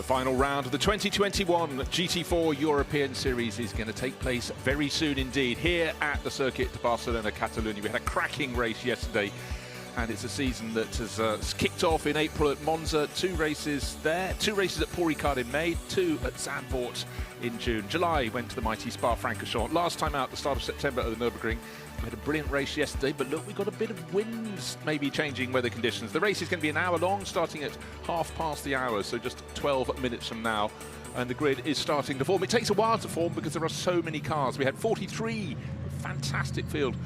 final round of the 2021 GT4 European Series is going to take place very soon indeed here at the Circuit de Barcelona-Catalunya. We had a cracking race yesterday, and it's a season that has kicked off in April at Monza. 2 races there, 2 races at Paul Ricard in May, 2 at Zandvoort in June. July went to the mighty Spa-Francorchamps. Last time out, the start of September at the Nürburgring. We had a brilliant race yesterday, but look, we got a bit of winds, maybe changing weather conditions. The race is going to be an hour long, starting at 1/2 so just 12 minutes from now. And the grid is starting to form. It takes a while to form because there are so many cars. We had 43, fantastic field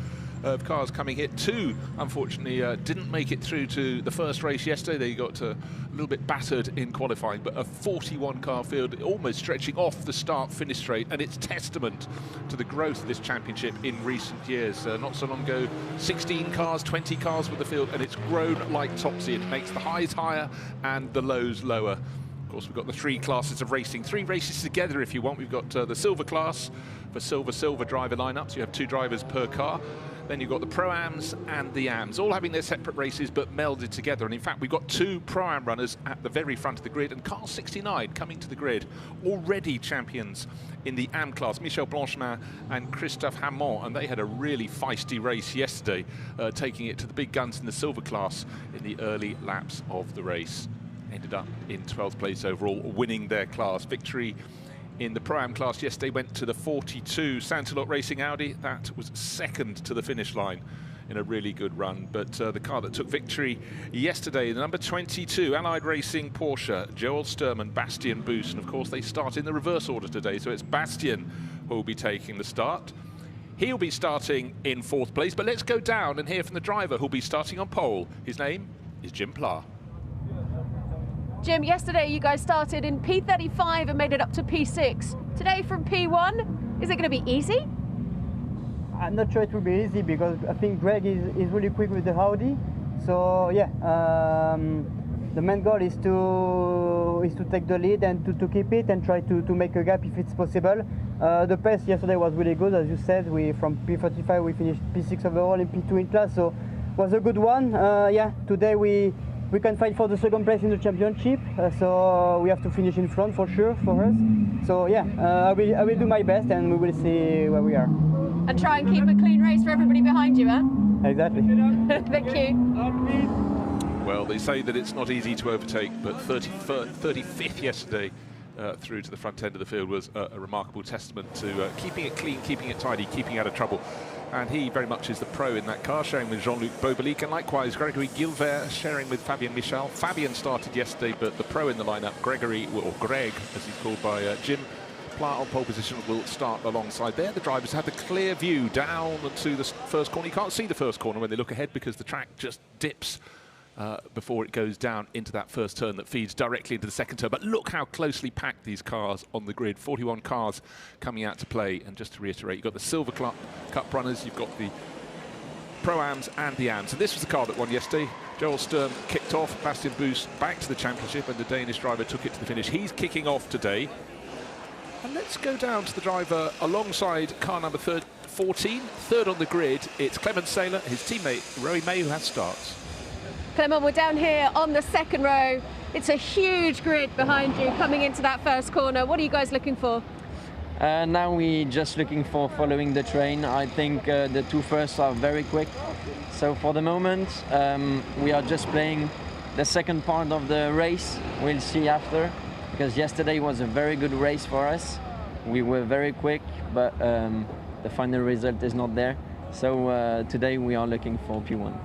of cars coming here. 2, unfortunately, didn't make it through to the first race yesterday. They got a little bit battered in qualifying, but a 41-car field almost stretching off the start-finish straight, and it's testament to the growth of this championship in recent years. Not so long ago, 16 cars, 20 cars with the field, and it's grown like topsy. It makes the highs higher and the lows lower. Of course, we've got the 3 classes of racing, 3 races together if you want. We've got the silver class for silver driver lineups. You have 2 drivers per car. Then you've got the Pro-Ams and the Ams, all having their separate races but melded together. And in fact, we've got 2 Pro-Am runners at the very front of the grid, and car 69 coming to the grid, already champions in the Am class, Michel Blanchemin and Christophe Hamon. And they had a really feisty race yesterday, taking it to the big guns in the silver class in the early laps of the race. Ended up in 12th place overall, winning their class. Victory in the Pro-Am class yesterday went to the 42 Santilot Racing Audi. That was second to the finish line in a really good run. But the car that took victory yesterday, the number 22 Allied Racing Porsche, Joel Sturm and Bastien Boos. And of course, they start in the reverse order today. So it's Bastien who will be taking the start. He'll be starting in 4th place. But let's go down and hear from the driver who'll be starting on pole. His name is Jim Pla. Jim, yesterday you guys started in P35 and made it up to P6. Today from P1, is it going to be easy? I'm not sure it will be easy because I think Greg is really quick with the Audi. So yeah, the main goal is to take the lead and to keep it and try to make a gap if it's possible. The pace yesterday was really good, as you said. From P45 we finished P6 overall and P2 in class, so it was a good one. Yeah, today we can fight for the 2nd place in the championship, so we have to finish in front for sure for us. So yeah, I will do my best and we will see where we are. And try and keep a clean race for everybody behind you, huh? Exactly. Thank you. Well, they say that it's not easy to overtake, but 35th yesterday through to the front end of the field was a remarkable testament to keeping it clean, keeping it tidy, keeping out of trouble. And he very much is the pro in that car, sharing with Jean-Luc Bobelic, and likewise Gregory Gilvert sharing with Fabien Michel. Fabien started yesterday, but the pro in the lineup, Gregory, or Greg, as he's called by Jim Pla on pole position, will start alongside there. The drivers have the clear view down to the first corner. You can't see the first corner when they look ahead because the track just dips before it goes down into that first turn that feeds directly into the second turn. But look how closely packed these cars on the grid. 41 cars coming out to play. And just to reiterate, you've got the Silver Cup runners, you've got the Pro-Ams and the Ams. And this was the car that won yesterday. Joel Sturm kicked off, Bastien Boos back to the championship, and the Danish driver took it to the finish. He's kicking off today. And let's go down to the driver alongside car number 14, 3rd on the grid. It's Clement Saylor, his teammate Rory May, who has starts. Clement, we're down here on the 2nd row. It's a huge grid behind you coming into that first corner. What are you guys looking for? Now we're just looking for following the train. I think the 2 first are very quick. So for the moment, we are just playing the 2nd part of the race. We'll see after, because yesterday was a very good race for us. We were very quick, but the final result is not there. So today we are looking for P1.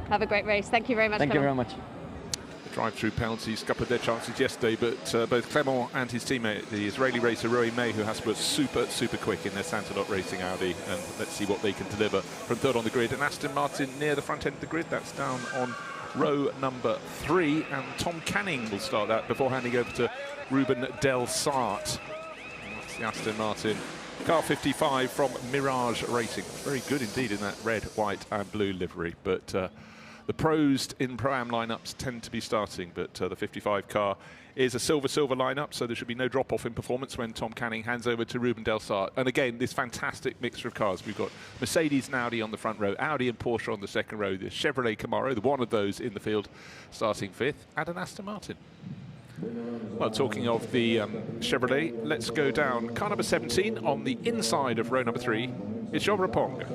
Have a great race. Thank you very much. Thank you very much. The drive-through penalties scuppered their chances yesterday, but both Clement and his teammate, the Israeli racer Rory May, who has to be super quick in their Santilot Racing Audi, and let's see what they can deliver from 3rd on the grid. And Aston Martin near the front end of the grid, that's down on row number 3, and Tom Canning will start that before handing over to Ruben Del Sart. That's the Aston Martin car 55 from Mirage Racing. Very good indeed in that red, white and blue livery, but the pros in Pro-Am lineups tend to be starting, but the 55 car is a silver lineup, so there should be no drop-off in performance when Tom Canning hands over to Ruben Del Sart. And again, this fantastic mixture of cars. We've got Mercedes and Audi on the front row, Audi and Porsche on the 2nd row, the Chevrolet Camaro, the one of those in the field, starting 5th, and an Aston Martin. Well, talking of the Chevrolet, let's go down car number 17 on the inside of row number 3. It's Jean Rapong.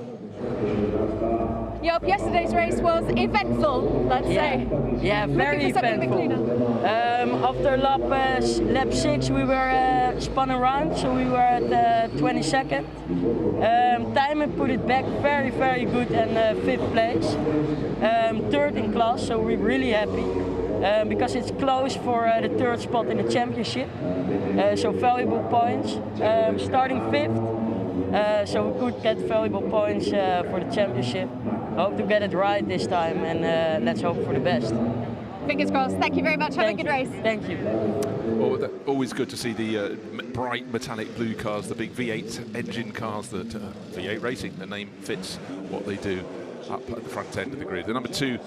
Joop, yesterday's race was eventful, let's say. Yeah, very eventful. After lap 6 we were spun around, so we were at 22nd. Timing put it back very, very good, and 5th place. 3rd in class, so we're really happy. Because it's close for the 3rd spot in the championship. So valuable points. Starting 5th, so we could get valuable points for the championship. Hope to get it right this time, and let's hope for the best. Fingers crossed. Thank you very much. Have a good race. Thank you. Well, always good to see the bright metallic blue cars, the big V8 engine cars that V8 Racing, the name fits what they do up at the front end of the grid. The number 2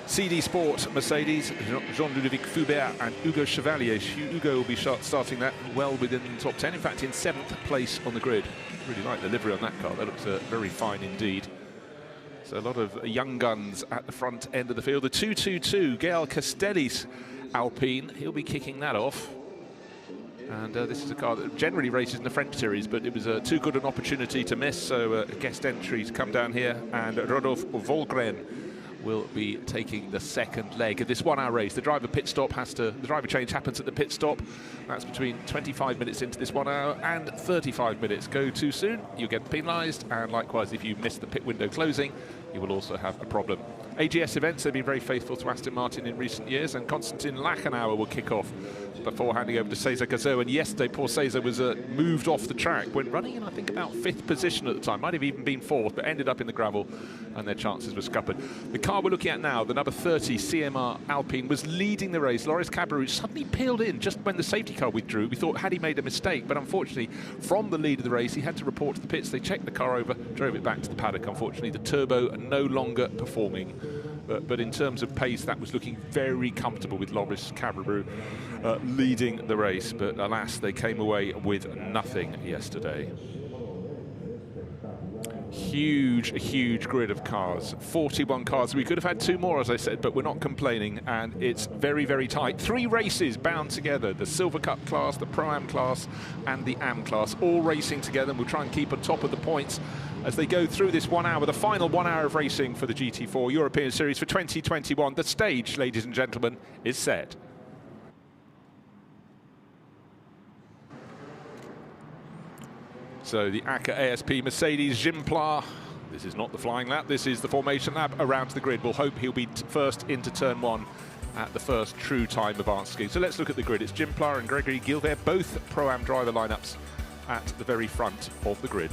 CD Sport Mercedes, Jean-Ludovic Foubert and Hugo Chevalier. Hugo will be starting that well within the top 10, in fact in 7th place on the grid. Really like the livery on that car, that looks very fine indeed. So a lot of young guns at the front end of the field. The 222, Gael Castelli's Alpine, he'll be kicking that off. And this is a car that generally races in the French series, but it was too good an opportunity to miss, so guest entries come down here, and Rodolphe Volgren will be taking the second leg of this 1 hour race. The driver change happens at the pit stop. That's between 25 minutes into this 1 hour and 35 minutes. Go too soon, you get penalised, and likewise if you miss the pit window closing, you will also have a problem. AGS events have been very faithful to Aston Martin in recent years, and Konstantin Lachenauer will kick off before handing over to Cesar Gazot. And yesterday, poor Cesar was moved off the track when running in, I think, about 5th position at the time. Might have even been 4th, but ended up in the gravel, and their chances were scuppered. The car we're looking at now, the number 30 CMR Alpine, was leading the race. Loris Cabarrus suddenly peeled in just when the safety car withdrew. We thought, had he made a mistake? But unfortunately, from the lead of the race, he had to report to the pits. They checked the car over, drove it back to the paddock. Unfortunately, the turbo no longer performing. But in terms of pace, that was looking very comfortable with Loris Cabarrus leading the race. But alas, they came away with nothing yesterday. Huge grid of cars, 41 cars. We could have had 2 more, as I said, but we're not complaining, and it's very, very tight. 3 races bound together, the Silver Cup class, the Pro-Am class, and the Am class, all racing together, and we'll try and keep on top of the points as they go through this 1 hour, the final 1 hour of racing for the GT4 European Series for 2021. The stage, ladies and gentlemen, is set. So the ACA ASP Mercedes Gimplar, this is not the flying lap, this is the formation lap around the grid. We'll hope he'll be first into turn 1 at the first true time advanced scheme. So let's look at the grid. It's Gimplar and Gregory Gilbert, both Pro-Am driver lineups at the very front of the grid.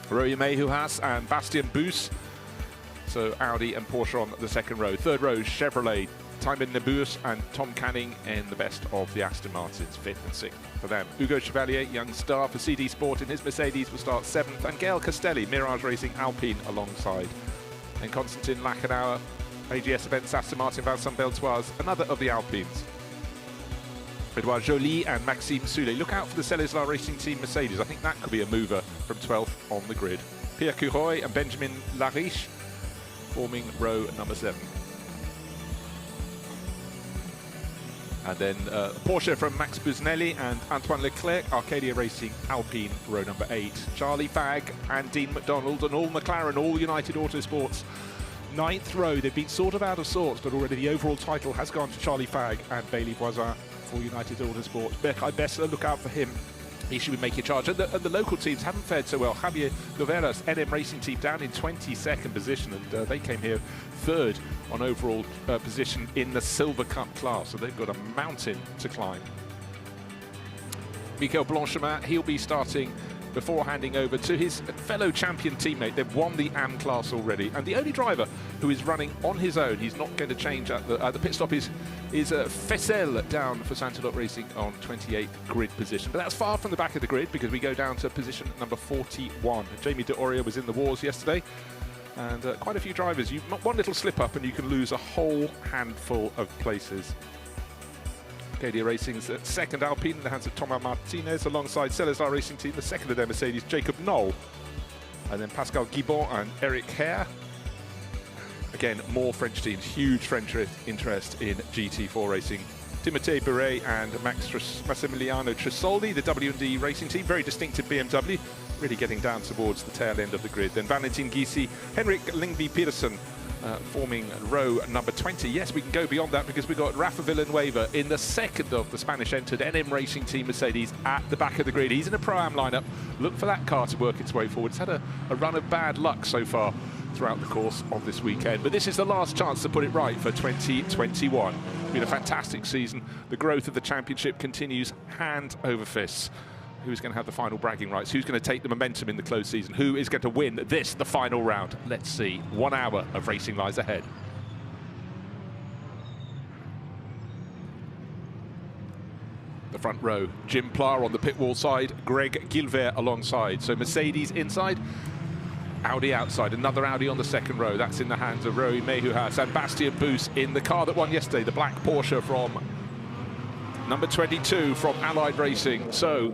Roya Mejuhas and Bastien Boos, so Audi and Porsche on the second row. Third row, Chevrolet, Tymon Nebus and Tom Canning in the best of the Aston Martins, 5th and 6th for them. Hugo Chevalier, young star for CD Sport in his Mercedes, will start 7th, and Gael Castelli, Mirage Racing Alpine alongside. And Konstantin Lachenauer, AGS Events Aston Martin Vincent Beltoise, another of the Alpines. Edouard Joly and Maxime Soulet. Look out for the Cellizla Racing Team Mercedes. I think that could be a mover from 12th on the grid. Pierre Couroy and Benjamin Lariche forming row number 7. And then Porsche from Max Busnelli and Antoine Leclerc, Arcadia Racing Alpine, row number 8. Charlie Fagg and Dean McDonald and all McLaren, all United Autosports. 9th row, they've been sort of out of sorts, but already the overall title has gone to Charlie Fagg and Bailey Voisin for United Autosports. Berkay Bessler, look out for him. He should be making a charge. And the local teams haven't fared so well. Javier Noveras, NM Racing Team, down in 22nd position, and they came here 3rd on overall position in the Silver Cup class, so they've got a mountain to climb. Michael Blanchemin, he'll be starting before handing over to his fellow champion teammate. They've won the AM class already, and the only driver who is running on his own, he's not going to change at the pit stop, is Fessel down for Santalot Racing on 28th grid position. But that's far from the back of the grid, because we go down to position number 41. Jamie de Oria was in the wars yesterday, and quite a few drivers. One little slip up and you can lose a whole handful of places. Arcadia Racing's second Alpine in the hands of Thomas Martinez, alongside Cellizla Racing Team, the second of their Mercedes, Jacob Knoll. And then Pascal Guibon and Eric Hare. Again, more French teams, huge French interest in GT4 racing Timotei Beret and Massimiliano Trisoldi, the W&D racing team, very distinctive BMW, really getting down towards the tail end of the grid. Then Valentin Gysi, Henrik Lyngby Petersen forming row number 20. Yes, we can go beyond that because we've got Rafa Villanueva in the second of the Spanish-entered NM Racing Team Mercedes at the back of the grid. He's in a Pro-Am lineup. Look for that car to work its way forward. It's had a run of bad luck so far throughout the course of this weekend. But this is the last chance to put it right for 2021. It's been a fantastic season. The growth of the championship continues hand over fist. Who's going to have the final bragging rights? Who's going to take the momentum in the close season? Who is going to win this, the final round? Let's see. 1 hour of racing lies ahead. The front row, Jim Pla on the pit wall side, Greg Gilver alongside. So Mercedes inside, Audi outside. Another Audi on the second row. That's in the hands of Rory Mehuas and Bastien Boos in the car that won yesterday, the black Porsche from number 22 from Allied Racing. So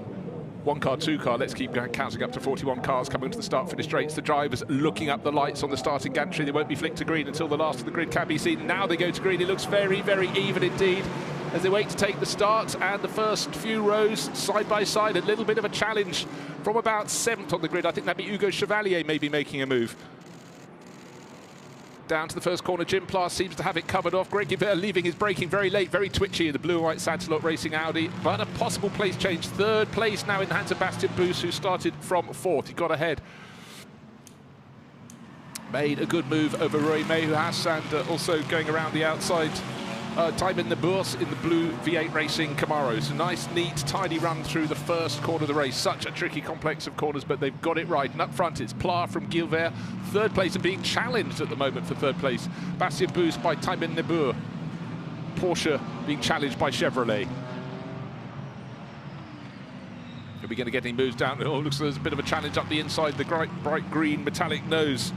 1 car, 2 car, let's keep going, counting up to 41 cars coming into the start-finish straights. The drivers looking up the lights on the starting gantry. They won't be flicked to green until the last of the grid can be seen. Now they go to green. It looks very, very even indeed as they wait to take the start, and the first few rows side by side. A little bit of a challenge from about 7th on the grid. I think that'd be Hugo Chevalier maybe making a move. Down to the first corner, Jim Pla seems to have it covered off. Greg Gilbert leaving his braking very late, very twitchy in the blue and white Santalot Racing Audi, but a possible place change. 3rd place now in the hands of Bastien Boos, who started from 4th. He got ahead. Made a good move over Roy Mehuas, and also going around the outside, Tijmen de Boers in the blue V8 Racing Camaro. So nice, neat, tidy run through the first corner of the race. Such a tricky complex of corners, but they've got it right. And up front, it's Pla from Gilver, 3rd place, and being challenged at the moment for 3rd place. Bastien Boos by Tijmen de Boer. Porsche being challenged by Chevrolet. Are we going to get any moves down? Oh, looks like there's a bit of a challenge up the inside, the bright green metallic nose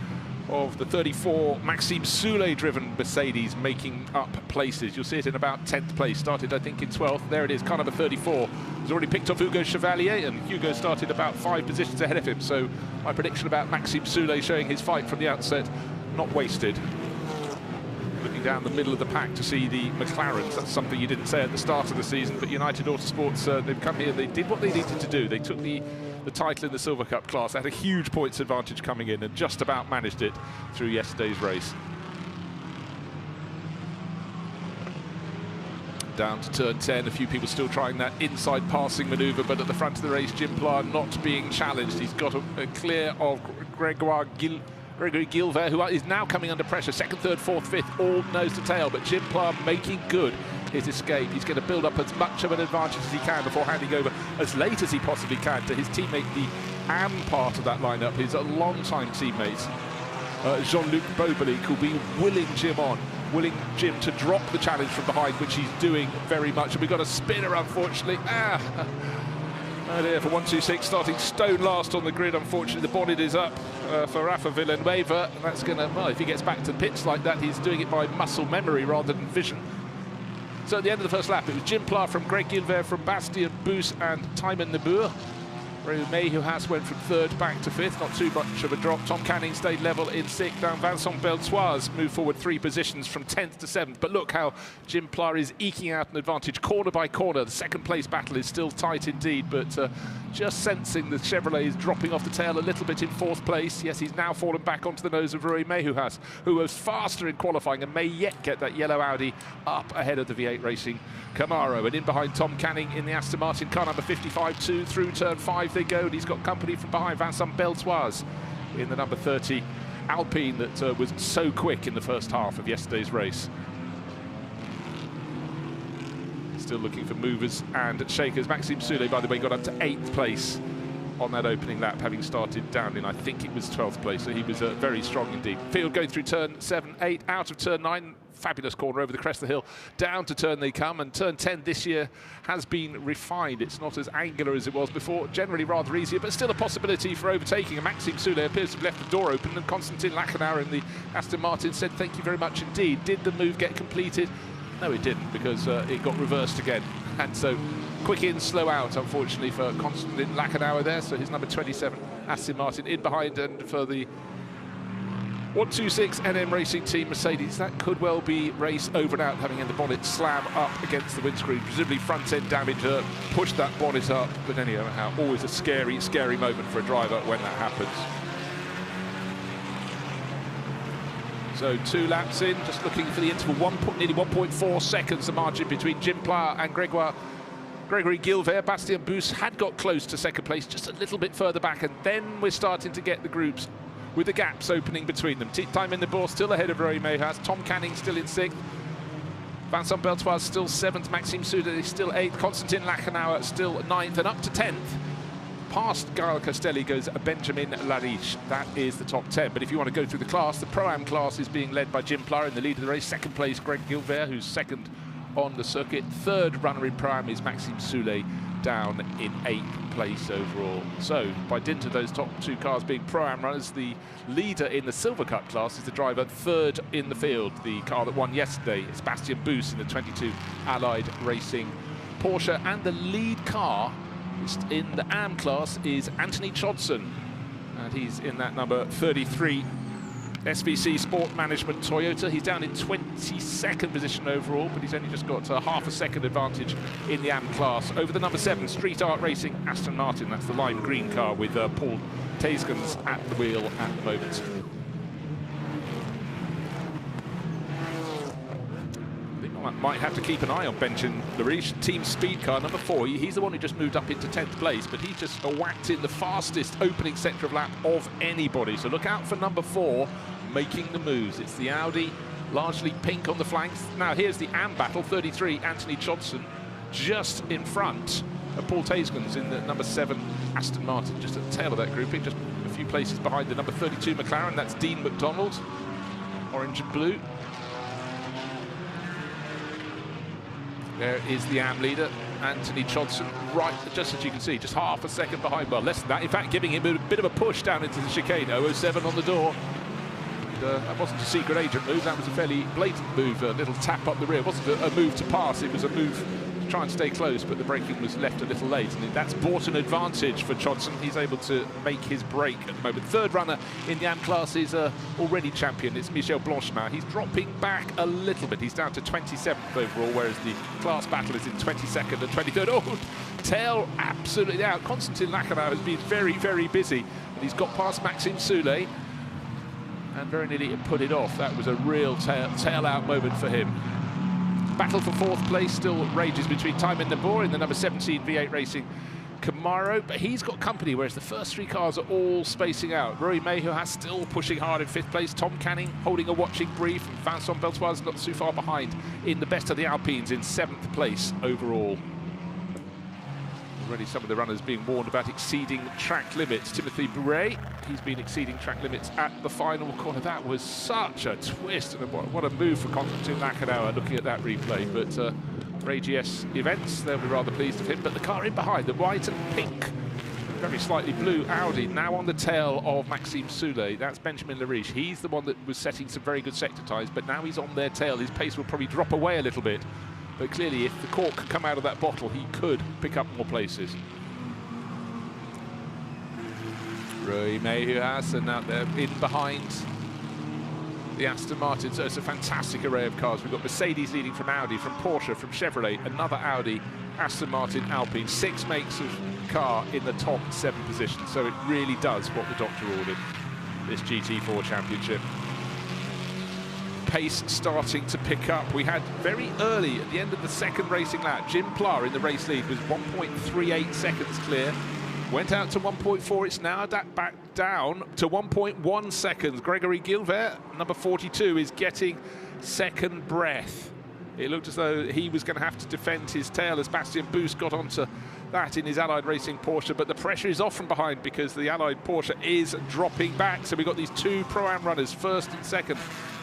of the 34 Maxime Soulet-driven Mercedes making up places. You'll see it in about 10th place. Started, I think, in 12th. There it is, car number 34. He's already picked off Hugo Chevalier, and Hugo started about 5 positions ahead of him. So my prediction about Maxime Soulet showing his fight from the outset, not wasted. Looking down the middle of the pack to see the McLarens. That's something you didn't say at the start of the season, but United Autosports, they've come here, they did what they needed to do. They took the title in the Silver Cup class. They had a huge points advantage coming in and just about managed it through yesterday's race. Down to turn 10, a few people still trying that inside passing manoeuvre, but at the front of the race, Jim Pla not being challenged. He's got a clear of Gregory Gilver, who is now coming under pressure. 2nd, 3rd, 4th, 5th, all nose to tail, but Jim Pla making good his escape. He's going to build up as much of an advantage as he can before handing over as late as he possibly can to his teammate, the AM part of that lineup, his long-time teammate, Jean-Luc Bobelic, who'll be willing Jim to drop the challenge from behind, which he's doing very much. And we've got a spinner, unfortunately. Oh dear, for 126, starting stone last on the grid. Unfortunately, the bonnet is up for Rafa Villanueva. And that's going to, well, if he gets back to the pits like that, he's doing it by muscle memory rather than vision. So at the end of the first lap, it was Jim Pla from Greg Gilver from Bastien Boos and Tijmen de Boer. Rory Mehuas went from 3rd back to 5th, not too much of a drop. Tom Canning stayed level in 6th. Down Vincent Beltoise moved forward 3 positions from 10th to 7th. But look how Jim Pla is eking out an advantage corner by corner. The 2nd place battle is still tight indeed, but just sensing the Chevrolet is dropping off the tail a little bit in 4th place. Yes, he's now fallen back onto the nose of Rory Mehuas, who was faster in qualifying and may yet get that yellow Audi up ahead of the V8 Racing Camaro. And in behind Tom Canning in the Aston Martin car number 55-2 through turn 5 they go, and he's got company from behind Vincent Beltoise in the number 30 Alpine that was so quick in the first half of yesterday's race. Still looking for movers and shakers. Maxime Soulet, by the way, got up to 8th place on that opening lap, having started down in, I think it was 12th place, so he was very strong indeed. Field going through turn 7, 8, out of turn 9, fabulous corner over the crest of the hill, down to turn they come, and turn 10 this year has been refined. It's not as angular as it was before, generally rather easier, but still a possibility for overtaking. And Maxime Soulet appears to have left the door open, and Konstantin Lachenauer in the Aston Martin said thank you very much indeed. Did the move get completed? No, it didn't, because it got reversed again. And so quick in, slow out, unfortunately, for Konstantin Lachenauer there. So his number 27 Aston Martin in behind, and for the 126 NM Racing Team Mercedes. That could well be race over and out, having the bonnet slam up against the windscreen. Presumably front end damage pushed that bonnet up. But anyhow, always a scary, scary moment for a driver when that happens. So 2 laps in, just looking for the interval, nearly 1.4 seconds, the margin between Jim Pla and Gregory Gilbert. Bastien Bus had got close to second place, just a little bit further back, and then we're starting to get the groups with the gaps opening between them. Time in the ball still ahead of Rory Mejas. Tom Canning still in 6th. Vincent Beltoise still 7th. Maxime Soudet still 8th. Konstantin Lachenauer still 9th, and up to 10th. Past Gael Castelli goes Benjamin Lariche. That is the top 10. But if you want to go through the class, the Pro-Am class is being led by Jim Pla in the lead of the race. Second place, Greg Gilbert, who's second on the circuit. Third runner in Pro-Am is Maxime Soudet, down in 8th place overall. So, by dint of those top 2 cars being Pro-Am runners, the leader in the Silver Cup class is the driver third in the field. The car that won yesterday is Bastien Bus in the 22 Allied Racing Porsche, and the lead car in the AM class is Anthony Chodson, and he's in that number 33 SVC Sport Management Toyota. He's down in 22nd position overall, but he's only just got half a second advantage in the AM class over the number 7 Street Art Racing Aston Martin. That's the lime green car with Paul Tayskens at the wheel at the moment. Might have to keep an eye on Benjamin Lariche, team speed car number 4. He's the one who just moved up into 10th place, but he just whacked in the fastest opening sector of lap of anybody. So look out for number 4 making the moves. It's the Audi, largely pink on the flanks. Now here's the AM battle, 33 Anthony Chodson just in front of Paul Tayskens in the number 7 Aston Martin, just at the tail of that grouping, just a few places behind the number 32 McLaren. That's Dean McDonald, orange and blue. There is the AM leader, Anthony Chodson, right, just as you can see, just half a second behind. Well, less than that. In fact, giving him a bit of a push down into the chicane. 007 on the door. And, that wasn't a secret agent move. That was a fairly blatant move, a little tap up the rear. It wasn't a move to pass. It was a move to try and stay close, but the braking was left a little late. And that's bought an advantage for Chodson. He's able to make his break at the moment. Third runner in the AM class is already champion. It's Michel Blanchemar. He's dropping back a little bit. He's down to 27th overall, whereas the class battle is in 22nd and 23rd. Oh, tail absolutely out. Konstantin Lachenauer has been very, very busy. And he's got past Maxime Soudet and very nearly put it off. That was a real tail out moment for him. Battle for 4th place still rages between Time in the Boar in the number 17 V8 Racing Camaro, but he's got company, whereas the first 3 cars are all spacing out. Rory Mejas still pushing hard in 5th place. Tom Canning holding a watching brief. And Vincent Beltoise not too far behind in the best of the Alpines in 7th place overall. Already some of the runners being warned about exceeding track limits. Timothy Bouret, he's been exceeding track limits at the final corner. That was such a twist, and what a move for Konstantin Lachenauer looking at that replay. But for AGS Events, they'll be rather pleased with him. But the car in behind, the white and pink, very slightly blue Audi, now on the tail of Maxime Soudet. That's Benjamin Lariche. He's the one that was setting some very good sector times, but now he's on their tail. His pace will probably drop away a little bit. But clearly, if the cork could come out of that bottle, he could pick up more places. Rory Mejas, and out there in behind the Aston Martin. So it's a fantastic array of cars. We've got Mercedes leading from Audi, from Porsche, from Chevrolet, another Audi, Aston Martin, Alpine. 6 makes of car in the top 7 positions. So it really does what the doctor ordered, this GT4 championship. Pace starting to pick up. We had very early at the end of the 2nd racing lap, Jim Pla in the race lead was 1.38 seconds clear. Went out to 1.4. It's now back down to 1.1 seconds. Gregory Gilbert, number 42, is getting second breath. It looked as though he was going to have to defend his tail as Bastien Bus got onto that in his Allied Racing Porsche, but the pressure is off from behind because the Allied Porsche is dropping back. So we've got these 2 Pro-Am runners, 1st and 2nd.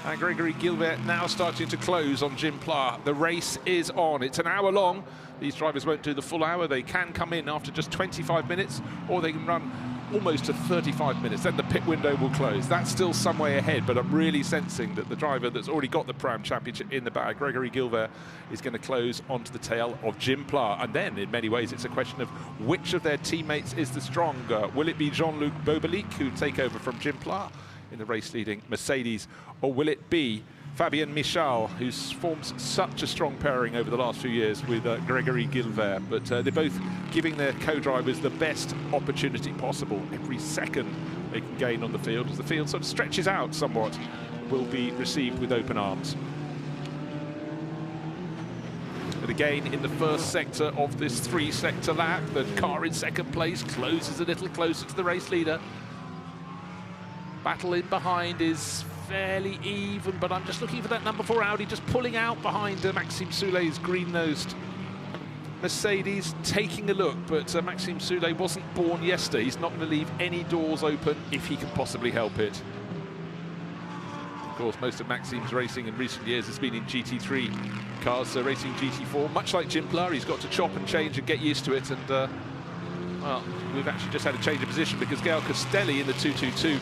And Gregory Gilbert now starting to close on Jim Pla. The race is on. It's an hour long. These drivers won't do the full hour. They can come in after just 25 minutes, or they can run almost to 35 minutes. Then the pit window will close. That's still some way ahead, but I'm really sensing that the driver that's already got the Pro-Am Championship in the bag, Gregory Gilbert, is going to close onto the tail of Jim Pla. And then, in many ways, it's a question of which of their teammates is the stronger. Will it be Jean-Luc Bobelic who take over from Jim Pla in the race-leading Mercedes, or will it be Fabien Michal, who's formed such a strong pairing over the last few years with Gregory Gilbert? But they're both giving their co-drivers the best opportunity possible. Every second they can gain on the field, as the field sort of stretches out somewhat, will be received with open arms. But again, in the first sector of this three-sector lap, the car in second place closes a little closer to the race leader. Battle in behind is fairly even, but I'm just looking for that number 4 Audi just pulling out behind Maxime Soulet's green-nosed Mercedes, taking a look, but Maxime Soulet wasn't born yesterday. He's not going to leave any doors open if he can possibly help it. Of course, most of Maxime's racing in recent years has been in GT3 cars, so racing GT4, much like Jim Pla, he's got to chop and change and get used to it. And well, we've actually just had a change of position because Gael Castelli in the 222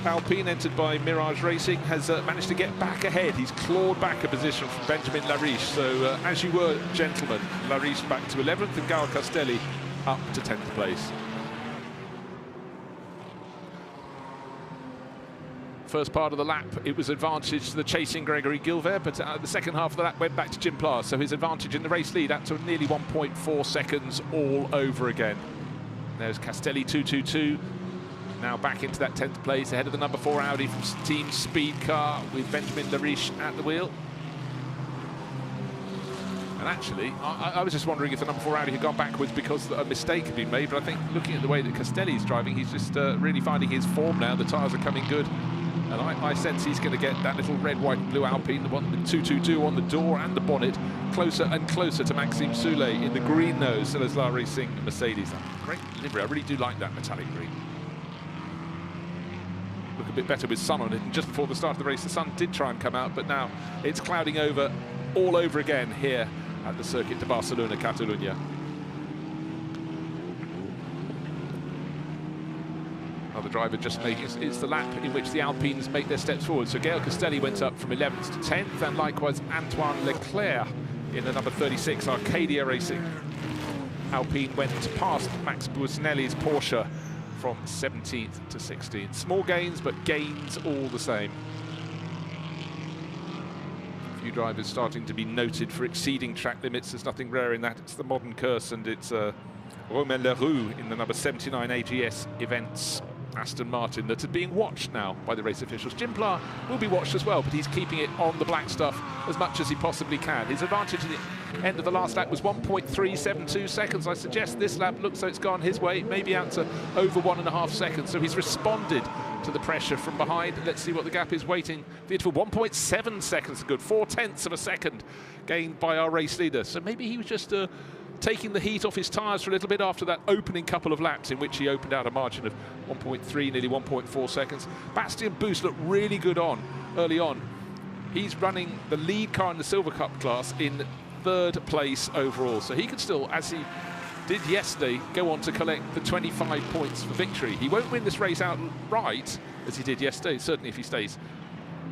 Alpine, entered by Mirage Racing, has managed to get back ahead. He's clawed back a position from Benjamin Lariche. So as you were, gentlemen, Lariche back to 11th and Gael Castelli up to 10th place. First part of the lap, it was advantage to the chasing Gregory Gilbert, but the second half of the lap went back to Jim Pla, so his advantage in the race lead up to nearly 1.4 seconds all over again. There's Castelli 222, now back into that 10th place, ahead of the number 4 Audi from Team Speed Car with Benjamin Lariche at the wheel. And actually, I was just wondering if the number 4 Audi had gone backwards because a mistake had been made, but I think looking at the way that Castelli's driving, he's just really finding his form now. The tyres are coming good. And I sense he's going to get that little red, white and blue Alpine, the one with 222 on the door and the bonnet, closer and closer to Maxime Soulet in the green nose, Salazar Racing Mercedes. Great livery, I really do like that metallic green. Look a bit better with sun on it, and just before the start of the race the sun did try and come out, but now it's clouding over all over again here at the Circuit de Barcelona-Catalunya. The driver just making it's the lap in which the Alpines make their steps forward. So Gael Castelli went up from 11th to 10th, and likewise Antoine Leclerc in the number 36 Arcadia Racing Alpine went past Max Busnelli's Porsche from 17th to 16th. Small gains, but gains all the same. A few drivers starting to be noted for exceeding track limits. There's nothing rare in that. It's the modern curse, and it's Romain Leroux in the number 79 AGS Events Aston Martin that are being watched now by the race officials. Jim Pla will be watched as well, but he's keeping it on the black stuff as much as he possibly can. His advantage at the end of the last lap was 1.372 seconds. I suggest this lap looks like it's gone his way, maybe out to over 1.5 seconds. So he's responded to the pressure from behind. Let's see what the gap is waiting. The interval 1.7 seconds, good 0.4 of a second gained by our race leader. So maybe he was just taking the heat off his tyres for a little bit after that opening couple of laps in which he opened out a margin of 1.3, nearly 1.4 seconds. Bastien Boost looked really good early on. He's running the lead car in the Silver Cup class in 3rd place overall. So he could still, as he did yesterday, go on to collect the 25 points for victory. He won't win this race outright as he did yesterday, certainly if he stays.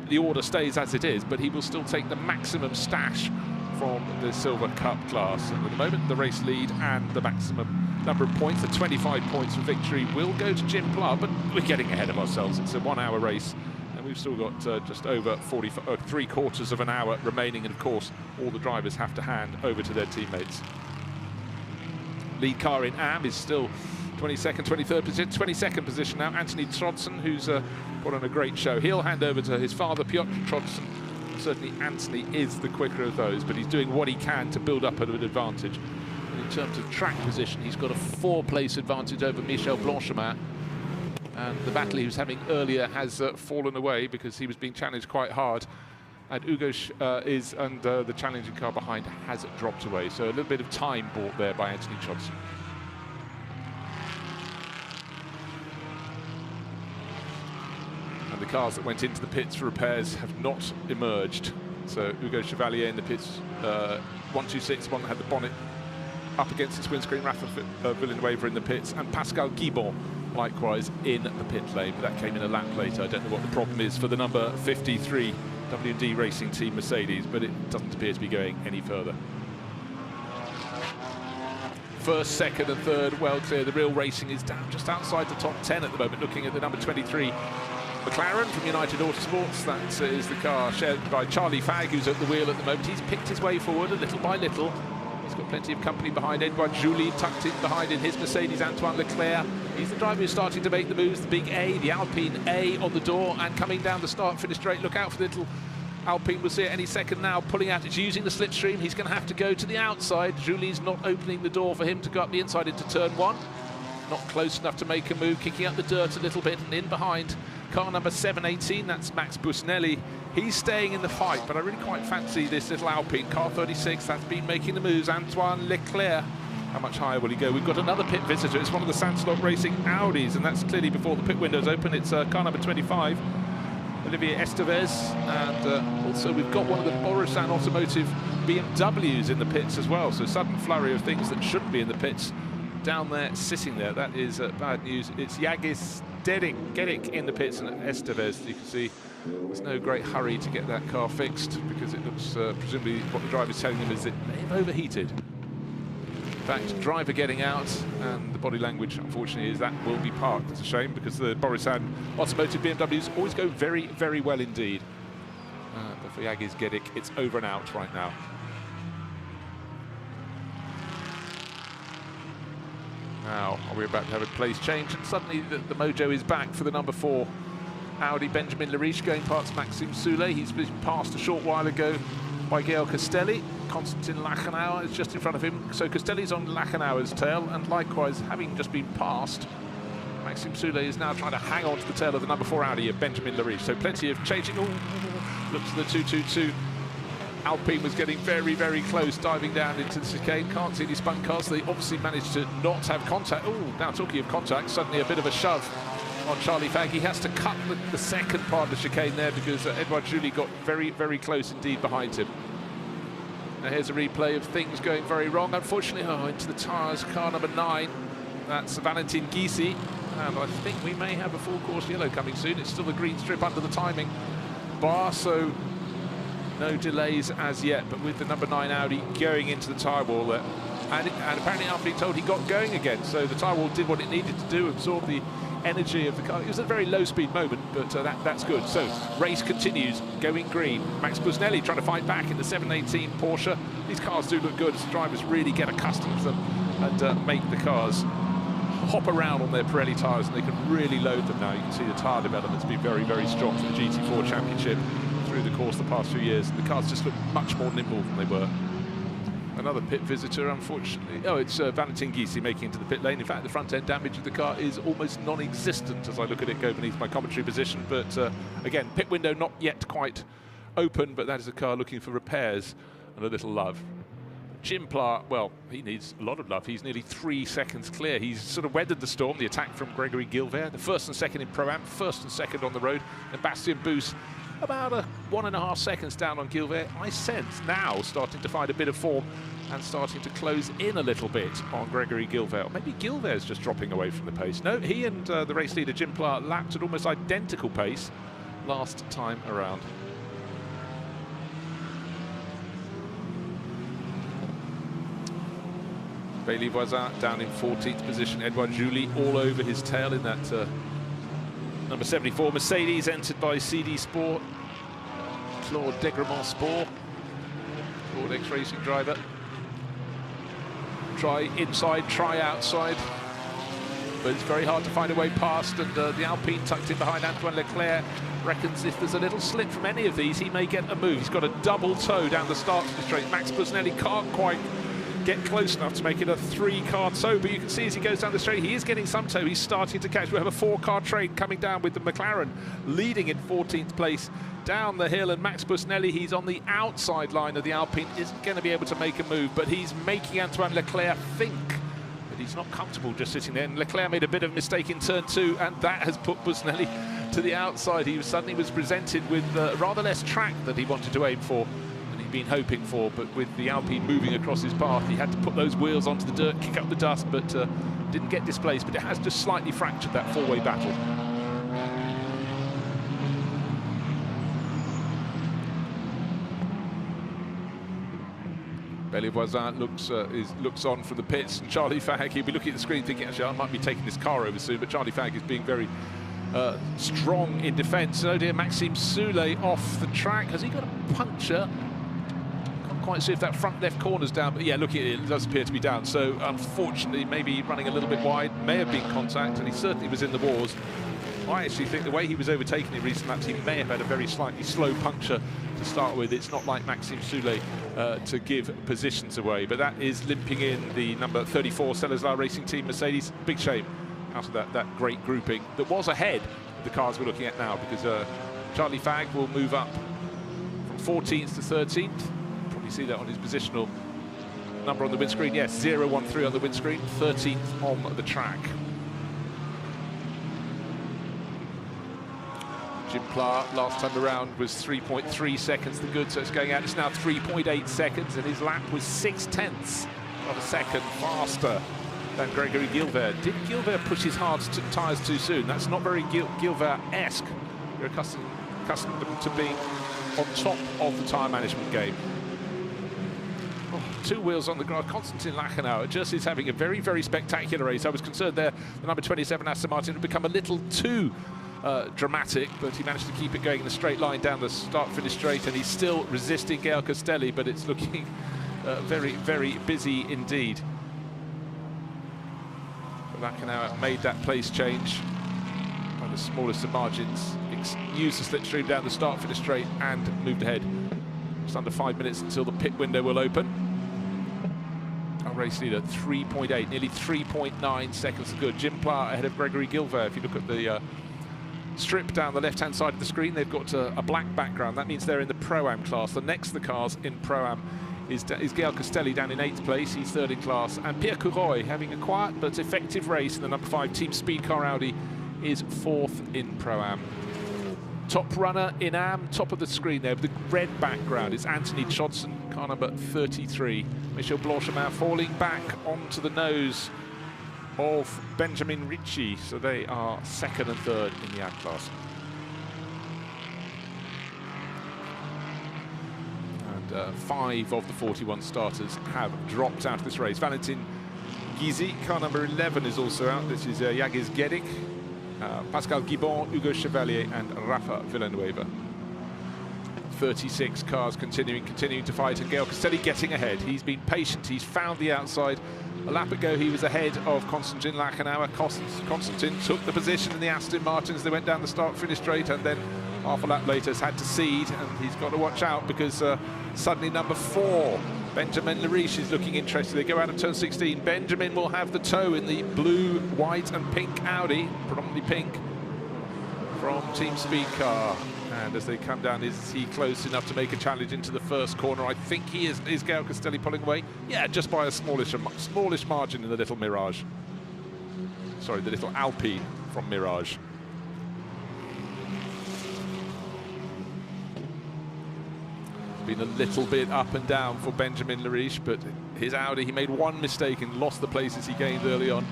The order stays as it is, but he will still take the maximum stash from the Silver Cup class. And at the moment, the race lead and the maximum number of points, the 25 points for victory, will go to Jim Pla, but we're getting ahead of ourselves. It's a 1-hour race, and we've still got just over 3/4 of an hour remaining, and of course, all the drivers have to hand over to their teammates. Lead car in AM is still 22nd, 23rd position, 22nd position now. Anthony Trodson, who's put on a great show. He'll hand over to his father, Piotr Trodson. Certainly Anthony is the quicker of those, but he's doing what he can to build up an advantage. And in terms of track position, he's got a 4-place advantage over Michel Blanchemin. And the battle he was having earlier has fallen away because he was being challenged quite hard. And Hugo the challenging car behind has dropped away. So a little bit of time bought there by Anthony Trodson. The cars that went into the pits for repairs have not emerged. So Hugo Chevalier in the pits, 126, one that had the bonnet up against its windscreen, Rafa Villanueva in the pits, and Pascal Guibon likewise in the pit lane. But that came in a lap later. I don't know what the problem is for the number 53 W&D Racing Team Mercedes, but it doesn't appear to be going any further. First, second and third well clear. The real racing is down just outside the top 10 at the moment, looking at the number 23 McLaren from United Autosports. That is the car shared by Charlie Fagg, who's at the wheel at the moment. He's picked his way forward a little by little. He's got plenty of company behind. Edouard Julie tucked in behind in his Mercedes. Antoine Leclerc, he's the driver who's starting to make the moves. The big A, the Alpine A on the door, and coming down the start-finish straight. Look out for the little Alpine. We'll see it any second now, pulling out. It's using the slipstream. He's going to have to go to the outside. Julie's not opening the door for him to go up the inside into turn 1. Not close enough to make a move, kicking up the dirt a little bit, and in behind car number 718, that's Max Busnelli. He's staying in the fight, but I really quite fancy this little Alpine. Car 36, that's been making the moves. Antoine Leclerc, how much higher will he go? We've got another pit visitor. It's one of the Sandslot Racing Audis, and that's clearly before the pit window's open. It's car number 25, Olivier Estevez, and also we've got one of the Borusan Automotive BMWs in the pits as well. So sudden flurry of things that shouldn't be in the pits down there, sitting there. That is bad news. It's Yagis Gedik in the pits, and Estevez. You can see there's no great hurry to get that car fixed, because it looks, presumably what the driver's telling him is it may have overheated. In fact, driver getting out, and the body language, unfortunately, is that will be parked. It's a shame, because the Borusan Automotive BMWs always go very, very well indeed. But for Yagis Gedik, it's over and out right now. Now, are we about to have a place change? And suddenly the mojo is back for the number 4 Audi. Benjamin Lariche going past Maxime Soulet. He's been passed a short while ago by Gael Castelli. Konstantin Lachenauer is just in front of him. So Castelli's on Lachenauer's tail, and likewise, having just been passed, Maxime Soulet is now trying to hang on to the tail of the number 4 Audi of Benjamin Lariche. So plenty of changing. Ooh, looks at the 222. Alpine was getting very, very close, diving down into the chicane. Can't see any spun cars. They obviously managed to not have contact. Oh, now talking of contact, suddenly a bit of a shove on Charlie Fagg. He has to cut the second part of the chicane there, because Edouard Julie got very, very close indeed behind him. Now here's a replay of things going very wrong. Unfortunately, into the tyres, car number 9. That's Valentin Gysi. And I think we may have a full course yellow coming soon. It's still the green strip under the timing bar, so no delays as yet, but with the number 9 Audi going into the tyre wall there. And apparently after being told he got going again, so the tyre wall did what it needed to do, absorb the energy of the car. It was a very low-speed moment, but that's good. So race continues, going green. Max Busnelli trying to fight back in the 718 Porsche. These cars do look good as the drivers really get accustomed to them and make the cars hop around on their Pirelli tyres, and they can really load them now. You can see the tyre development's been very, very strong for the GT4 Championship through the course the past few years. The cars just look much more nimble than they were. Another pit visitor, unfortunately. Oh, it's Valentin Gysi making into the pit lane. In fact, the front end damage of the car is almost non-existent as I look at it go beneath my commentary position. But again, pit window not yet quite open, but that is a car looking for repairs and a little love. Jim Pla, well, he needs a lot of love. He's nearly 3 seconds clear. He's sort of weathered the storm, the attack from Gregory Gilbert, the first and second in Pro-Am, first and second on the road, and Bastien Bous about 1.5 seconds down on Gilbert. I sense now starting to find a bit of form and starting to close in a little bit on Gregory Gilbert. Or maybe Gilbert's just dropping away from the pace. No, he and the race leader Jim Pla lapped at almost identical pace last time around. Bailey Voisin down in 14th position. Edouard Julie all over his tail in that number 74 Mercedes, entered by CD Sport. Claude Degremont Sport, Claude ex-racing driver. Try inside, try outside, but it's very hard to find a way past, and the Alpine tucked in behind Antoine Leclerc reckons if there's a little slip from any of these, he may get a move. He's got a double toe down the start of the straight. Max Busnelli can't quite get close enough to make it a 3-car tow, but you can see as he goes down the straight, he is getting some tow. He's starting to catch. We have a 4-car train coming down with the McLaren leading in 14th place down the hill, and Max Busnelli, he's on the outside line of the Alpine, isn't going to be able to make a move, but he's making Antoine Leclerc think that he's not comfortable just sitting there. And Leclerc made a bit of a mistake in turn 2, and that has put Busnelli to the outside. He suddenly was presented with rather less track that he wanted to aim for than he'd been hoping for, but with the Alpine moving across his path, he had to put those wheels onto the dirt, kick up the dust, but didn't get displaced. But it has just slightly fractured that 4-way battle. Bailey Voisin looks on from the pits, and Charlie Fagg, he'll be looking at the screen thinking, actually, I might be taking this car over soon, but Charlie Fagg is being very strong in defence. Oh dear, Maxime Soulé off the track. Has he got a puncture? Can't quite see if that front left corner's down, but yeah, look, it does appear to be down. So unfortunately, maybe running a little bit wide, may have been contact, and he certainly was in the wars. I actually think the way he was overtaken in recent laps, he may have had a very slightly slow puncture to start with. It's not like Maxime Soulé to give positions away, but that is limping in the number 34 Selezlar Racing Team Mercedes. Big shame out of that great grouping that was ahead of the cars we're looking at now, because Charlie Fagg will move up from 14th to 13th. Probably see that on his positional number on the windscreen. Yes, 013 on the windscreen, 13th on the track. Jim Pla last time around was 3.3 seconds the good, so it's going out. It's now 3.8 seconds, and his lap was 0.6 of a second faster than Gregory Gilbert. Did Gilbert push his hard tyres too soon? That's not very Gilbert-esque. You're accustomed to being on top of the tyre management game. Oh, 2 wheels on the ground. Konstantin Lachenauer just is having a very, very spectacular race. I was concerned there the number 27 Aston Martin had become a little too dramatic, but he managed to keep it going in a straight line down the start-finish straight, and he's still resisting Gael Castelli, but it's looking very, very busy indeed. Lachenauer made that place change by the smallest of margins, used the slipstream down the start-finish straight and moved ahead. Just under 5 minutes until the pit window will open. Our race leader, 3.8, nearly 3.9 seconds good. Jim Pla ahead of Gregory Gilbert. If you look at the strip down the left-hand side of the screen, they've got a black background. That means they're in the Pro-Am class. The next of the cars in Pro-Am is Gael Castelli down in 8th place. He's 3rd in class. And Pierre Couroy having a quiet but effective race in the number 5 Team Speed Car Audi is 4th in Pro-Am. Top runner in Am, top of the screen there with the red background is Anthony Chodson, car number 33. Michel Blanchemin falling back onto the nose of Benjamin Ricci, so they are 2nd and 3rd in the Am class. And 5 of the 41 starters have dropped out of this race. Valentin Gizy, car number 11, is also out. This is Yagiz Gedik, Pascal Guibon, Hugo Chevalier and Rafa Villanueva. 36 cars continuing to fight, and Gael Castelli getting ahead. He's been patient, he's found the outside. A lap ago he was ahead of Konstantin Lachenauer. Konstantin took the position in the Aston Martins. They went down the start-finish straight, and then half a lap later has had to cede, and he's got to watch out because suddenly number 4, Benjamin Lariche, is looking interested. They go out of turn 16. Benjamin will have the tow in the blue, white and pink Audi, predominantly pink, from Team Speed Car. And as they come down, is he close enough to make a challenge into the first corner? I think he is. Is Gael Castelli pulling away? Yeah, just by a smallish margin in the little Mirage. Sorry, the little Alpine from Mirage. Been a little bit up and down for Benjamin Lariche, but his Audi, he made one mistake and lost the places he gained early on.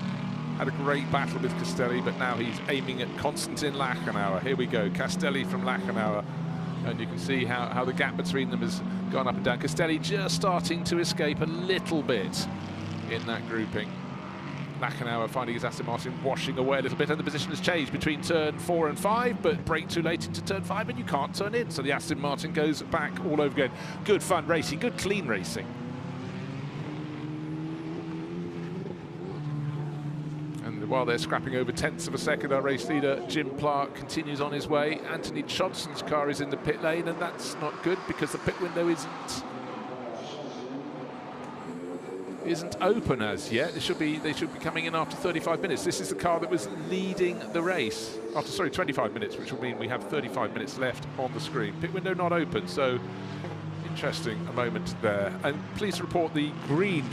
Had a great battle with Castelli, but now he's aiming at Konstantin Lachenauer. Here we go, Castelli from Lachenauer. And you can see how the gap between them has gone up and down. Castelli just starting to escape a little bit in that grouping. Lachenauer finding his Aston Martin washing away a little bit, and the position has changed between turn 4 and 5, but brake too late into turn 5 and you can't turn in, so the Aston Martin goes back all over again. Good fun racing, good clean racing. And while they're scrapping over tenths of a second, our race leader Jim Pla continues on his way. Anthony Chodson's car is in the pit lane, and that's not good because the pit window isn't open as yet. They should be coming in after 35 minutes. This is the car that was leading the race after 25 minutes, which will mean we have 35 minutes left on the screen. Pit window not open, so interesting a moment there. And please report the green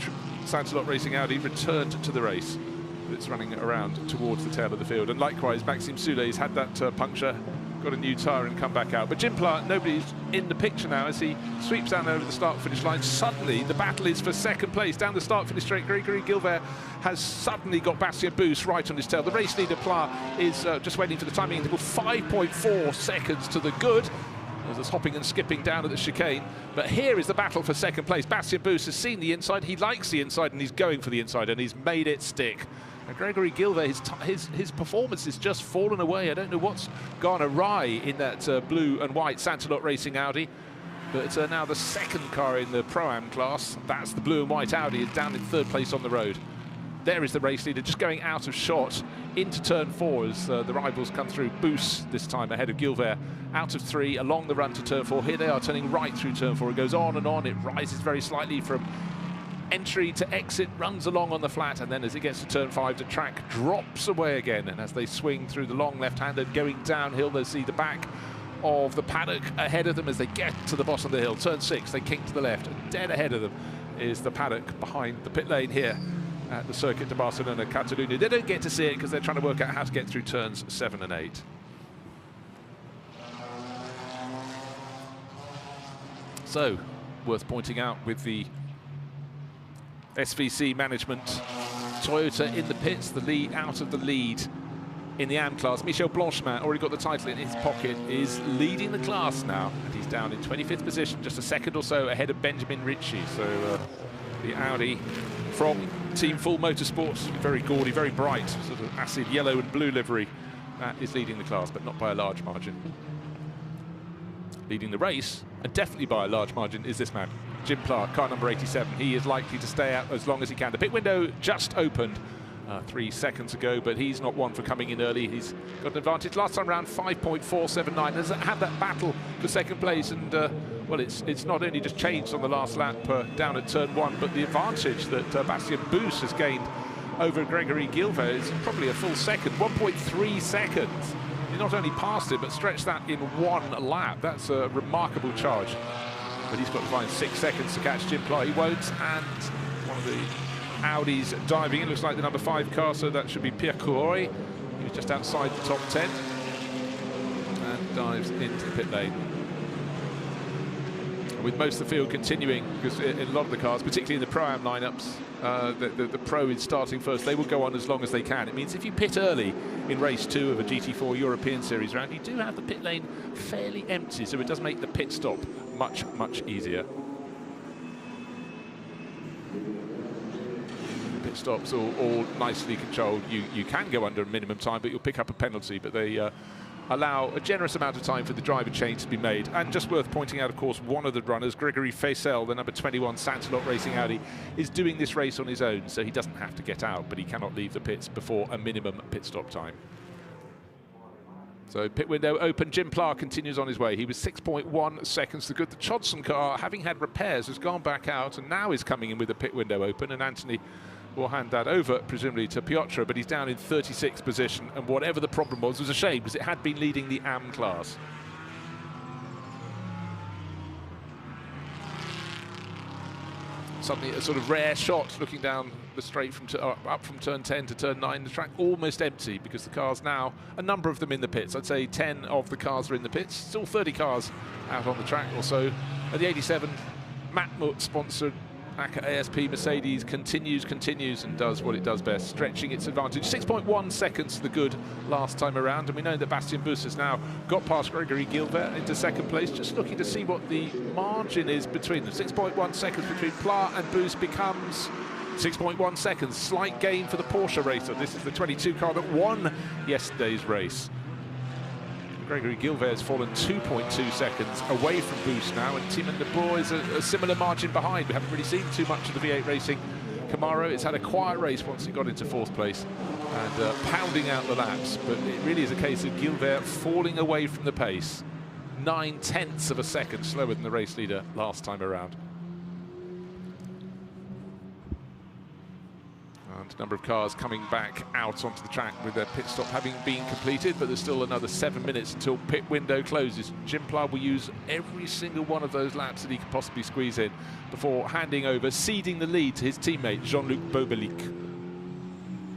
Sansalot Racing Audi returned to the race. It's running around towards the tail of the field, and likewise Maxime Soulé's had that puncture, got a new tyre and come back out. But Jim Pla, nobody's in the picture now as he sweeps down over the start-finish line. Suddenly the battle is for second place down the start-finish straight. Gregory Gilbert has suddenly got Bastien Boost right on his tail. The race leader Pla is just waiting for the timing interval, 5.4 seconds to the good. There's hopping and skipping down at the chicane. But here is the battle for second place. Bastien Bus has seen the inside. He likes the inside, and he's going for the inside, and he's made it stick. And Gregory Gilvet, his performance has just fallen away. I don't know what's gone awry in that blue and white Santalot Racing Audi. But now the second car in the Pro-Am class, that's the blue and white Audi, is down in third place on the road. There is the race leader just going out of shot into turn 4 as the rivals come through. Bus this time ahead of Gilvet, out of 3 along the run to turn 4. Here they are turning right through turn 4. It goes on and on. It rises very slightly from entry to exit, runs along on the flat, and then as it gets to turn 5, the track drops away again. And as they swing through the long left-hander going downhill, they'll see the back of the paddock ahead of them as they get to the bottom of the hill. Turn 6, they kink to the left, and dead ahead of them is the paddock behind the pit lane here at the Circuit de Barcelona-Catalunya. They don't get to see it because they're trying to work out how to get through turns 7 and 8. So, worth pointing out with the SVC management, Toyota in the pits, the lead out of the lead in the AM class. Michel Blanchemin, already got the title in his pocket, is leading the class now, and he's down in 25th position, just a second or so ahead of Benjamin Ricci. So the Audi from Team Full Motorsports, very gaudy, very bright, sort of acid yellow and blue livery, that is leading the class, but not by a large margin. Leading the race, and definitely by a large margin, is this man, Jim Pla, car number 87. He is likely to stay out as long as he can. The pit window just opened 3 seconds ago, but he's not one for coming in early. He's got an advantage. Last time round, 5.479. There's had that battle for second place, and well, it's not only just changed on the last lap down at turn 1, but the advantage that Bastien Bus has gained over Gregory Gilvet is probably a full second, 1.3 seconds. He not only passed it, but stretched that in 1 lap. That's a remarkable charge. But he's got to find 6 seconds to catch Jim Pla. He won't, and one of the Audi's diving in. Looks like the number 5 car, so that should be Pierre Couroy. He was just outside the top 10 and dives into the pit lane. With most of the field continuing, because in a lot of the cars, particularly in the Pro-Am lineups, the Pro is starting first. They will go on as long as they can. It means if you pit early in race 2 of a GT4 European Series round, you do have the pit lane fairly empty, so it does make the pit stop much, much easier. Pit stops all nicely controlled. You can go under a minimum time, but you'll pick up a penalty, but they allow a generous amount of time for the driver change to be made. And just worth pointing out, of course, one of the runners, Gregory Faisel, the number 21 Santalot Racing Audi, is doing this race on his own, so he doesn't have to get out, but he cannot leave the pits before a minimum pit stop time. So pit window open. Jim Pla continues on his way. He was 6.1 seconds to good. The Chodson car, having had repairs, has gone back out and now is coming in with the pit window open, and Anthony will hand that over, presumably, to Piotr, but he's down in 36th position, and whatever the problem was a shame, because it had been leading the AM class. Suddenly a sort of rare shot looking down the straight from up from turn 10 to turn 9. The track almost empty because the cars now, a number of them in the pits. I'd say 10 of the cars are in the pits. Still 30 cars out on the track or so. At the 87, Matmut sponsored ACA ASP Mercedes continues and does what it does best, stretching its advantage. 6.1 seconds to the good last time around, and we know that Bastien Bus has now got past Gregory Gilvet into second place. Just looking to see what the margin is between them. 6.1 seconds between Pla and Bus becomes 6.1 seconds. Slight gain for the Porsche racer. This is the 22 car that won yesterday's race. Gregory Gilvet has fallen 2.2 seconds away from Bus now, and Timon de Boer is a similar margin behind. We haven't really seen too much of the V8 racing. Camaro, it's had a quiet race once it got into 4th place and pounding out the laps, but it really is a case of Gilvet falling away from the pace. 9/10 of a second slower than the race leader last time around. And a number of cars coming back out onto the track with their pit stop having been completed, but there's still another 7 minutes until pit window closes. Jim Pla will use every single one of those laps that he could possibly squeeze in before handing over, ceding the lead to his teammate Jean-Luc Bobelic.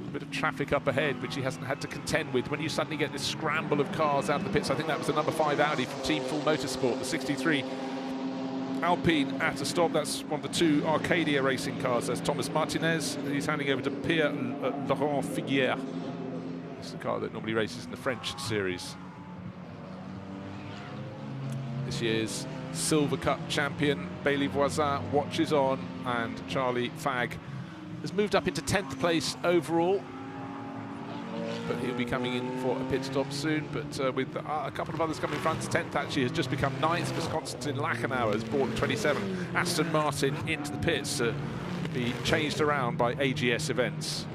A bit of traffic up ahead, which he hasn't had to contend with. When you suddenly get this scramble of cars out of the pits, I think that was the number 5 Audi from Team Full Motorsport, the 63 Alpine at a stop. That's one of the 2 Arcadia racing cars. That's Thomas Martinez. He's handing over to Pierre Laurent Figuier. It's the car that normally races in the French series. This this year's Silver Cup champion. Bailey Voisin watches on, and Charlie Fagg has moved up into 10th place overall. But he'll be coming in for a pit stop soon. But with a couple of others coming front, 10th actually has just become 9th because Konstantin Lachenauer has brought 27. Aston Martin into the pits to be changed around by AGS events.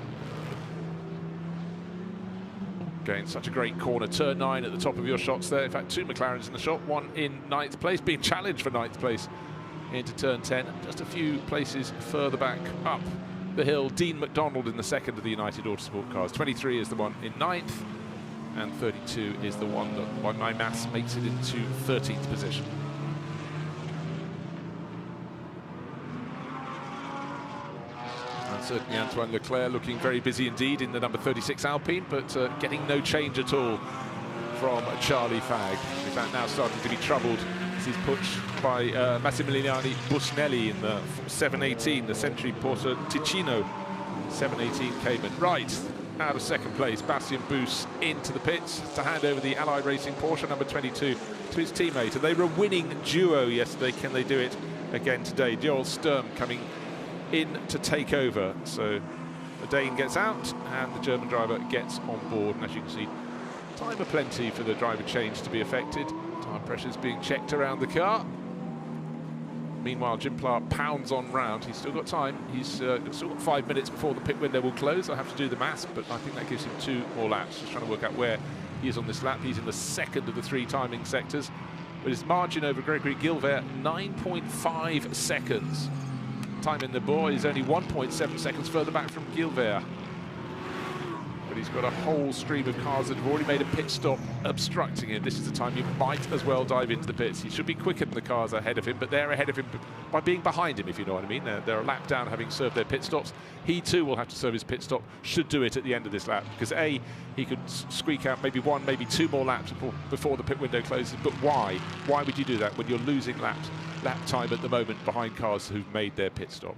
Again, such a great corner. Turn 9 at the top of your shots there. In fact, 2 McLarens in the shot, 1 in 9th place, being challenged for 9th place into turn 10. Just a few places further back up the hill. Dean McDonald in the second of the United Autosport cars. 23 is the one in 9th, and 32 is the one that, by my maths, makes it into 13th position. And certainly Antoine Leclerc looking very busy indeed in the number 36 Alpine, but getting no change at all from Charlie Fagg. In fact, now starting to be troubled as he's pushed by Massimiliano Busnelli in the 718, the Century Porter Ticino 718 Cayman. Right, out of second place, Bastien Bus into the pits to hand over the Allied Racing Porsche number 22 to his teammate. And they were a winning duo yesterday. Can they do it again today? Joel Sturm coming in to take over. So the Dane gets out and the German driver gets on board. And as you can see, time aplenty for the driver change to be affected. Tire pressures being checked around the car. Meanwhile, Jim Clark pounds on round. He's still got time. He's still got 5 minutes before the pit window will close. I have to do the maths, but I think that gives him 2 more laps. Just trying to work out where he is on this lap. He's in the second of the 3 timing sectors. But his margin over Gregory Gilbert, 9.5 seconds. Time in the bore is only 1.7 seconds further back from Gilbert. But he's got a whole stream of cars that have already made a pit stop obstructing him. This is the time you might as well dive into the pits. He should be quicker than the cars ahead of him, but they're ahead of him by being behind him, if you know what I mean. They're a lap down, having served their pit stops. He too will have to serve his pit stop, should do it at the end of this lap, because A, he could squeak out maybe 1, maybe 2 more laps before the pit window closes. But why? Why would you do that when you're losing lap time at the moment behind cars who've made their pit stop?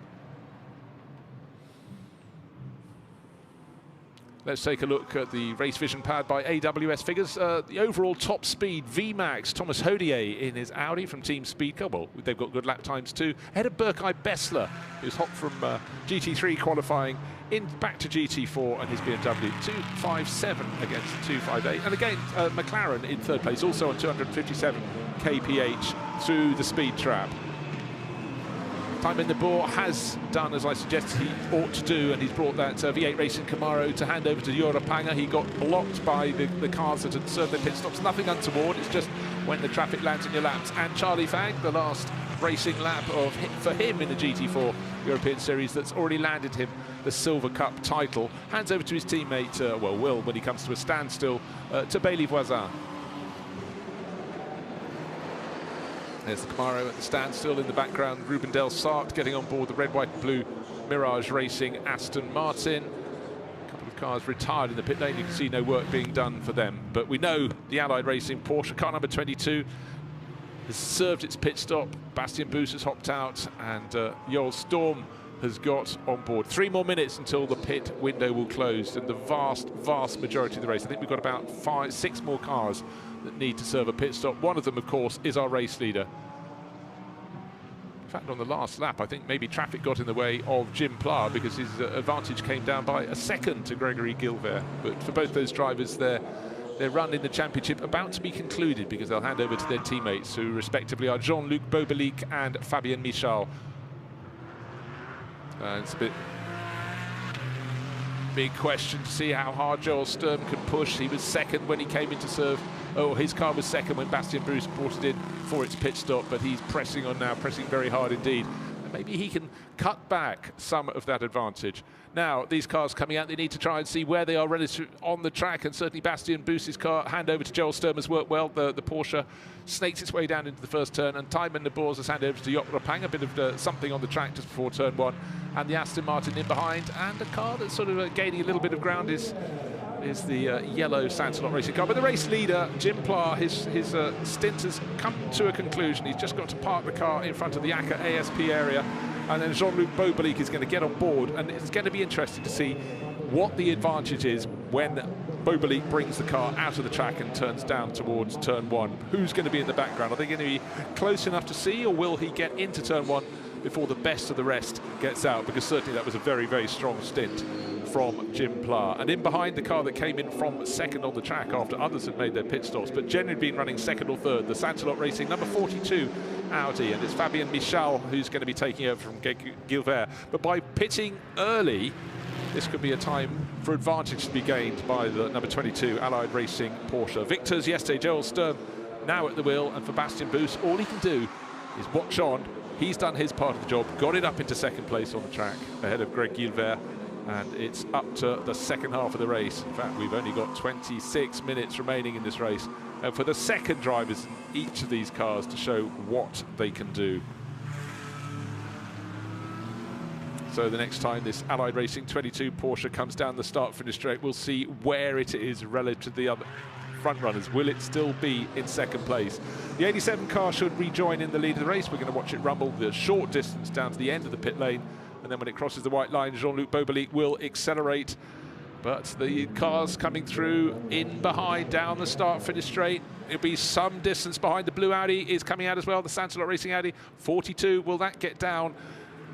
Let's take a look at the race vision powered by AWS figures. The overall top speed, VMAX, Thomas Hodier in his Audi from Team Speedcar. Well, they've got good lap times too. Ahead of Berkay Bessler, who's hot from GT3 qualifying, back to GT4 and his BMW. 2.57 against 2.58. And again, McLaren in third place, also on 257 kph through the speed trap. Time in the bore has done as I suggested he ought to do, and he's brought that V8 Racing Camaro to hand over to Jura Panga. He got blocked by the cars that had served their pit stops. Nothing untoward, it's just when the traffic lands in your laps. And Charlie Fagg, the last racing lap for him in the GT4 European Series that's already landed him the Silver Cup title, hands over to his teammate, Will, when he comes to a standstill, to Bailey Voisin. There's the Camaro at the standstill in the background. Ruben Del Sart getting on board the red, white and blue Mirage Racing Aston Martin. A couple of cars retired in the pit lane. You can see no work being done for them. But we know the Allied Racing Porsche car number 22 has served its pit stop. Bastien Bus has hopped out, and Joel Storm has got on board. 3 more minutes until the pit window will close, and the vast, vast majority of the race. I think we've got about 5, 6 more cars that need to serve a pit stop. One of them, of course, is our race leader. In fact, on the last lap, I think maybe traffic got in the way of Jim Pla because his advantage came down by a second to Gregory Gilbert. But for both those drivers, their run in the championship about to be concluded, because they'll hand over to their teammates, who respectively are Jean-Luc Bobelic and Fabien Michal. It's a big question to see how hard Joel Sturm can push. He was second when he came in to serve. Oh, his car was second when Bastien Bus brought it in for its pit stop, but he's pressing on now, pressing very hard indeed. And maybe he can cut back some of that advantage. Now, these cars coming out, they need to try and see where they are relative on the track, and certainly Bastien Bus's car, hand over to Joel Sturm, has worked well. The Porsche snakes its way down into the first turn, and Thymen de Boers has handed over to Joop Rapang, a bit of something on the track just before turn 1, and the Aston Martin in behind, and a car that's sort of gaining a little bit of ground is the yellow Sansalot Racing car. But the race leader, Jim Pla, his stint has come to a conclusion. He's just got to park the car in front of the ACA ASP area, and then Jean-Luc Bobelic is going to get on board, and it's going to be interesting to see what the advantage is when Boberlik brings the car out of the track and turns down towards turn 1. Who's going to be in the background? Are they going to be close enough to see, or will he get into turn 1 before the best of the rest gets out? Because certainly that was a very, very strong stint from Jim Pla. And in behind, the car that came in from second on the track after others had made their pit stops, but generally been running second or third, the Santalot Racing number 42 Audi, and it's Fabien Michal who's going to be taking over from Gilbert. But by pitting early, this could be a time for advantage to be gained by the number 22 Allied Racing Porsche. Victors yesterday, Joel Sturm now at the wheel, and for Bastien Boos, all he can do is watch on. He's done his part of the job, got it up into second place on the track ahead of Greg Gilbert, and it's up to the second half of the race. In fact, we've only got 26 minutes remaining in this race, and for the second drivers in each of these cars to show what they can do. So the next time this Allied Racing 22 Porsche comes down the start-finish straight, we'll see where it is relative to the other front runners. Will it still be in second place? The 87 car should rejoin in the lead of the race. We're going to watch it rumble the short distance down to the end of the pit lane, and then when it crosses the white line, Jean-Luc Boberlik will accelerate. But the cars coming through in behind down the start-finish straight. It'll be some distance behind. The blue Audi is coming out as well, the Santalot Racing Audi. 42, will that get down?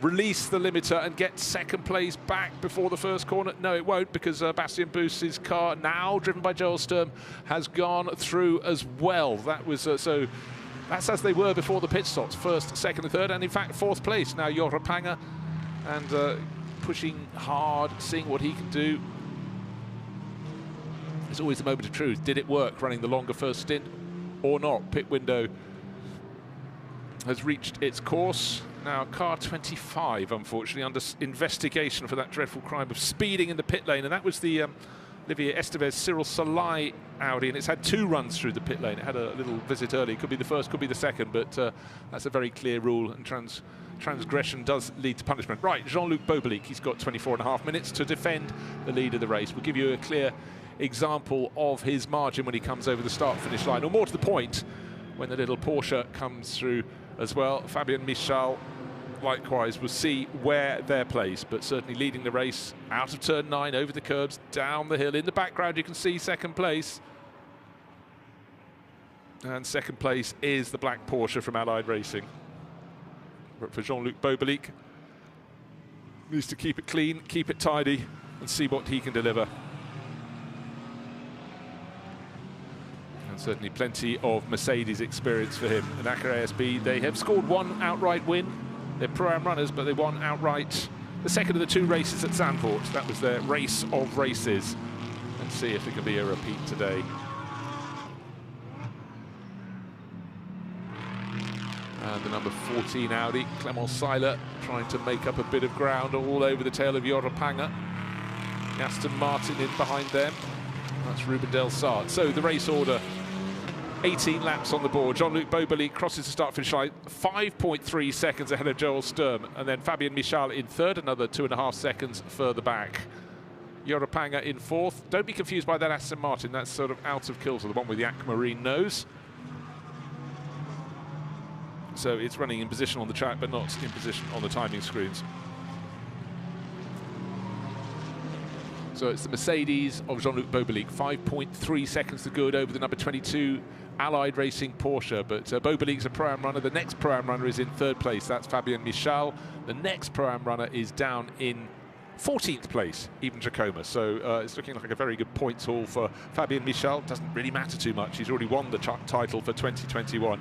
Release the limiter and get second place back before the first corner? No, it won't, because Bastien Boos' car, now driven by Joel Sturm, has gone through as well. That was so that's as they were before the pit stops, first, second and third, and in fact fourth place. Now Jorre Panger, and pushing hard, seeing what he can do. It's always a moment of truth. Did it work running the longer first stint or not? Pit window has reached its course. Now, car 25, unfortunately, under investigation for that dreadful crime of speeding in the pit lane, and that was the Olivier Estevez Cyril Salai Audi, and it's had 2 runs through the pit lane. It had a little visit early. It could be the first, could be the second, but that's a very clear rule, and transgression does lead to punishment. Right, Jean-Luc Boberlik, he's got 24.5 minutes to defend the lead of the race. We'll give you a clear example of his margin when he comes over the start-finish line, or more to the point, when the little Porsche comes through as well. Fabien Michal, likewise, we'll see where they're placed, but certainly leading the race out of turn 9, over the curbs, down the hill. In the background, you can see second place. And second place is the black Porsche from Allied Racing. But for Jean-Luc Boberlik, needs to keep it clean, keep it tidy, and see what he can deliver. And certainly plenty of Mercedes experience for him. And Acura ASB, they have scored 1 outright win. They're Pro-Am runners, but they won outright the second of the 2 races at Zandvoort. That was their race of races. Let's see if it can be a repeat today. And the number 14 Audi, Clement Seiler, trying to make up a bit of ground all over the tail of Jorre Panger. Aston Martin in behind them. That's Ruben Del Sart. So the race order, 18 laps on the board. Jean-Luc Boberlik crosses the start-finish line 5.3 seconds ahead of Joel Sturm, and then Fabien Michal in third, another 2.5 seconds further back. Jorre Panger in fourth. Don't be confused by that Aston Martin. That's sort of out of kilter, the one with the aquamarine nose. So it's running in position on the track, but not in position on the timing screens. So it's the Mercedes of Jean-Luc Boberlik, 5.3 seconds to good over the number 22 Allied Racing Porsche. But Boberlik's a Pro-Am runner. The next Pro-Am runner is in third place. That's Fabien Michal. The next Pro-Am runner is down in 14th place, even Jacoma. So it's looking like a very good points haul for Fabien Michal. Doesn't really matter too much. He's already won the title for 2021.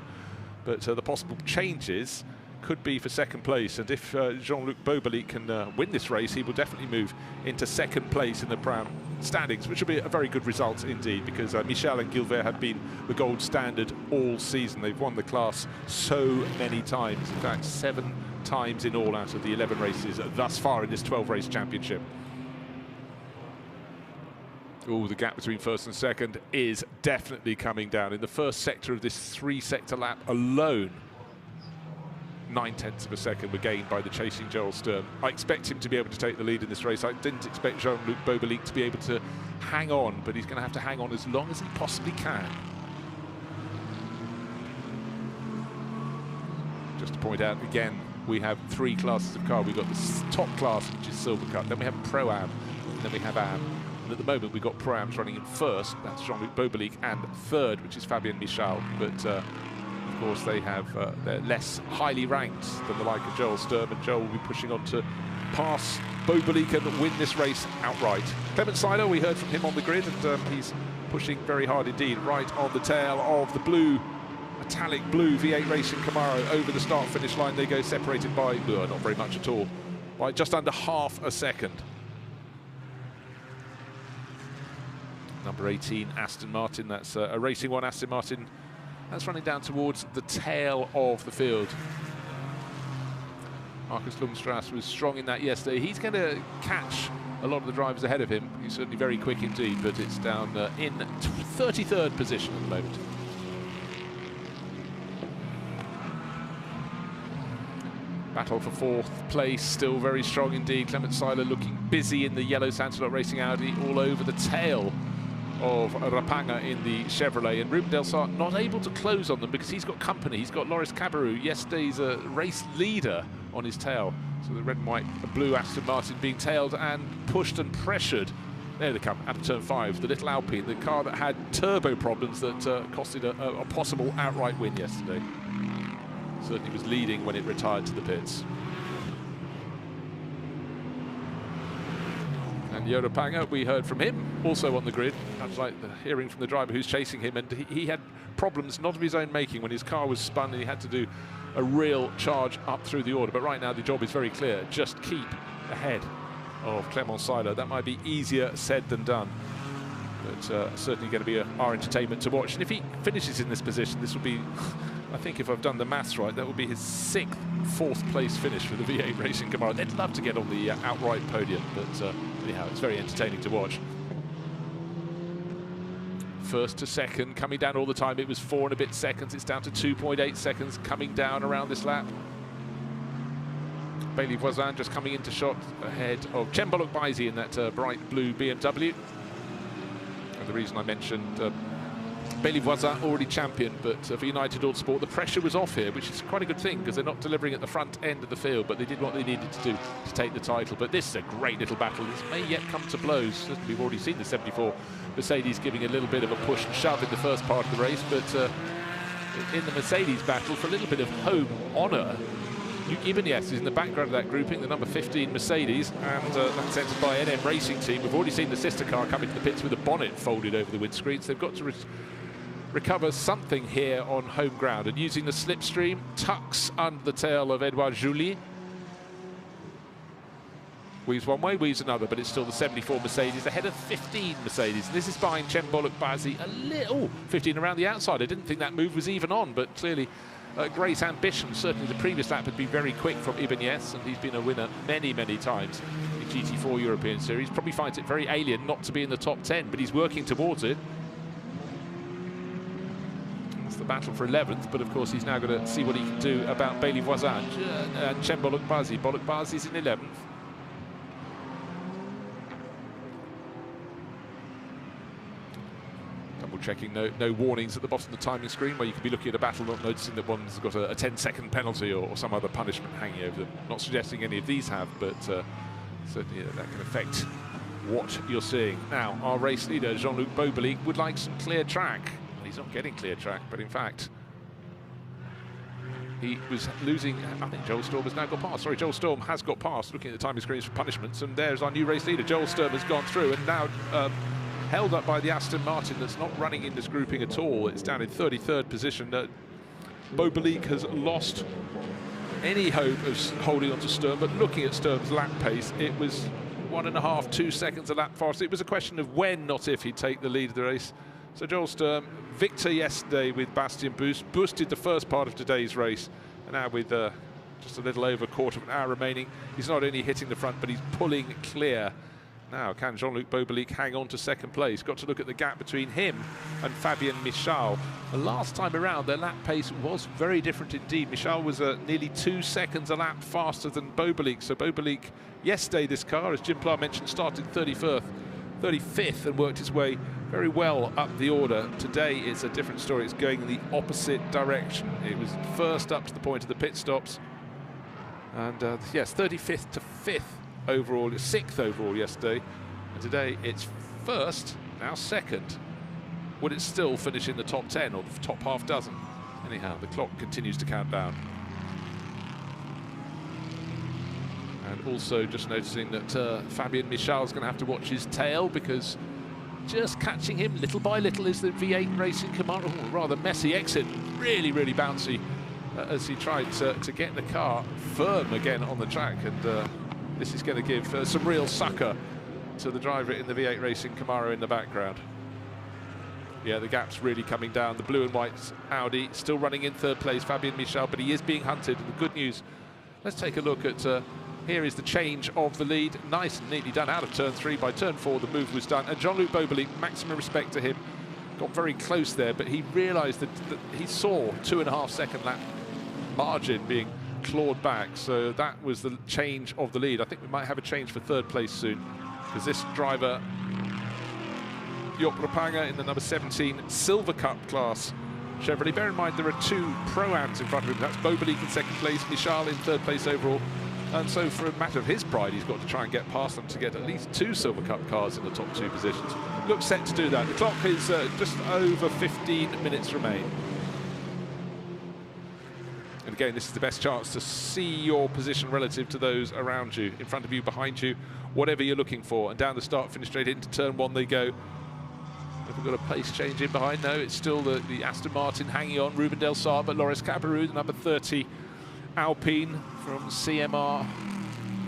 But the possible changes could be for second place, and if Jean-Luc Boberlik can win this race, he will definitely move into second place in the Pro-Am standings, which will be a very good result indeed, because Michel and Gilbert have been the gold standard all season. They've won the class so many times, in fact 7 times in all out of the 11 races thus far in this 12-race championship. Oh, the gap between first and second is definitely coming down. In the first sector of this 3-sector lap alone, 9/10 of a second were gained by the chasing Joel Sturm. I expect him to be able to take the lead in this race. I didn't expect Jean-Luc Boberlik to be able to hang on, but he's going to have to hang on as long as he possibly can. Just to point out again, we have 3 classes of car. We've got the top class, which is Silver Cup, then we have Pro-Am, and then we have Am. And at the moment, we've got Pro-Ams running in first. That's Jean-Luc Bobelic, and third, which is Fabien Michal. But of course, they're less highly ranked than the like of Joel Sturm, and Joel will be pushing on to pass Bobelic and win this race outright. Clement Seiler, we heard from him on the grid, and he's pushing very hard indeed, right on the tail of the blue, metallic blue V8 Racing Camaro. Over the start-finish line they go, separated by, not very much at all, by just under half a second. Number 18, Aston Martin, that's a Racing One Aston Martin. That's running down towards the tail of the field. Marcus Lundstrass was strong in that yesterday. He's going to catch a lot of the drivers ahead of him. He's certainly very quick indeed, but it's down in 33rd position at the moment. Battle for fourth place, still very strong indeed. Clement Seiler looking busy in the yellow Sansalot Racing Audi, all over the tail of Rapanga in the Chevrolet, and Ruben Delsart not able to close on them because he's got company. He's got Loris Cabarrou, yesterday's race leader, on his tail. So the red and white and blue Aston Martin being tailed and pushed and pressured. There they come, out of turn 5, the little Alpine, the car that had turbo problems that costed a possible outright win yesterday. Certainly was leading when it retired to the pits. And Joro Panga, we heard from him, also on the grid. That's like hearing from the driver who's chasing him, and he had problems not of his own making when his car was spun and he had to do a real charge up through the order. But right now the job is very clear, just keep ahead of Clement Seiler. That might be easier said than done, but certainly going to be our entertainment to watch. And if he finishes in this position, this will be, I think if I've done the maths right, that will be his 6th fourth place finish for the V8 Racing Camaro. They'd love to get on the outright podium, but anyhow, it's very entertaining to watch. First to second, coming down all the time. It was 4 and a bit seconds. It's down to 2.8 seconds coming down around this lap. Bailey Voisin just coming into shot ahead of Cemboluc Baisi in that bright blue BMW. And the reason I mentioned Bailey Voisin already champion, but for United Autosport the pressure was off here, which is quite a good thing because they're not delivering at the front end of the field, but they did what they needed to do to take the title. But this is a great little battle. This may yet come to blows. Certainly we've already seen the 74 Mercedes giving a little bit of a push and shove in the first part of the race, but in the Mercedes battle for a little bit of home honour, Luc Ibanez is in the background of that grouping, the number 15 Mercedes, and that's entered by NM Racing Team. We've already seen the sister car come into the pits with a bonnet folded over the windscreen, so they've got to recover something here on home ground, and using the slipstream, tucks under the tail of Edouard Julie. Weaves one way, weaves another, but it's still the 74 Mercedes ahead of 15 Mercedes. And this is behind Cemboluc Baisi a little, 15 around the outside. I didn't think that move was even on, but clearly great ambition. Certainly the previous lap had been very quick from Ibanez, and he's been a winner many, many times in GT4 European Series. Probably finds it very alien not to be in the top 10, but he's working towards it. It's the battle for 11th, but of course he's now going to see what he can do about Bailey Voisin and Cemboluc Baisi. Boluc Baisi's in 11th. Checking no warnings at the bottom of the timing screen, where you could be looking at a battle not noticing that one's got a 10-second penalty or some other punishment hanging over them. Not suggesting any of these have, but certainly that can affect what you're seeing. Now our race leader Jean-Luc Bobelic would like some clear track. He's not getting clear track, but in fact he was losing. I think Joel Sturm has now got past. Sorry, Joel Sturm has got past, looking at the timing screens for punishments, and there's our new race leader. Joel Sturm has gone through and now held up by the Aston Martin that's not running in this grouping at all. It's down in 33rd position. Bobelic has lost any hope of holding on to Sturm, but looking at Sturm's lap pace, it was 1.5, 2 seconds a lap faster. It was a question of when, not if, he'd take the lead of the race. So Joel Sturm, victor yesterday with Bastien Boost, boosted the first part of today's race, and now with just a little over a quarter of an hour remaining, he's not only hitting the front, but he's pulling clear. Now, can Jean-Luc Bobelic hang on to second place? Got to look at the gap between him and Fabien Michal. The last time around, their lap pace was very different indeed. Michal was nearly 2 seconds a lap faster than Bobelic. So Bobelic, yesterday, this car, as Jim Pla mentioned, started 35th and worked his way very well up the order. Today, it's a different story. It's going in the opposite direction. It was first up to the point of the pit stops. And yes, 35th to 5th. Overall, 6th overall yesterday, and today it's first, now second. Would it still finish in the top 10 or the top half dozen? Anyhow, the clock continues to count down. And also just noticing that Fabien Michal is going to have to watch his tail, because just catching him little by little is the V8 Racing Camaro. Oh, rather messy exit, really, really bouncy as he tried to get the car firm again on the track. And this is going to give some real succor to the driver in the V8 Racing Camaro in the background. Yeah, the gap's really coming down. The blue and white Audi still running in third place, Fabien Michal, but he is being hunted. And the good news, let's take a look at, here is the change of the lead. Nice and neatly done out of turn 3. By turn 4, the move was done. And Jean-Luc Beaubelic, maximum respect to him, got very close there, but he realised that he saw 2.5 second lap margin being clawed back. So that was the change of the lead. I think we might have a change for third place soon, because this driver, Joop Rapanga, in the number 17 Silver Cup class Chevrolet. Bear in mind there are 2 Pro-Ams in front of him. That's Beaubelic in second place, Michal in third place overall. And so for a matter of his pride, he's got to try and get past them to get at least 2 Silver Cup cars in the top 2 positions. Looks set to do that. The clock is just over 15 minutes remain. And again, this is the best chance to see your position relative to those around you, in front of you, behind you, whatever you're looking for. And down the start, finish straight into turn 1 they go. Have we got a pace change in behind? No, it's still the Aston Martin hanging on. Ruben Del Sar, but Loris Cabarrus, the number 30 Alpine from CMR.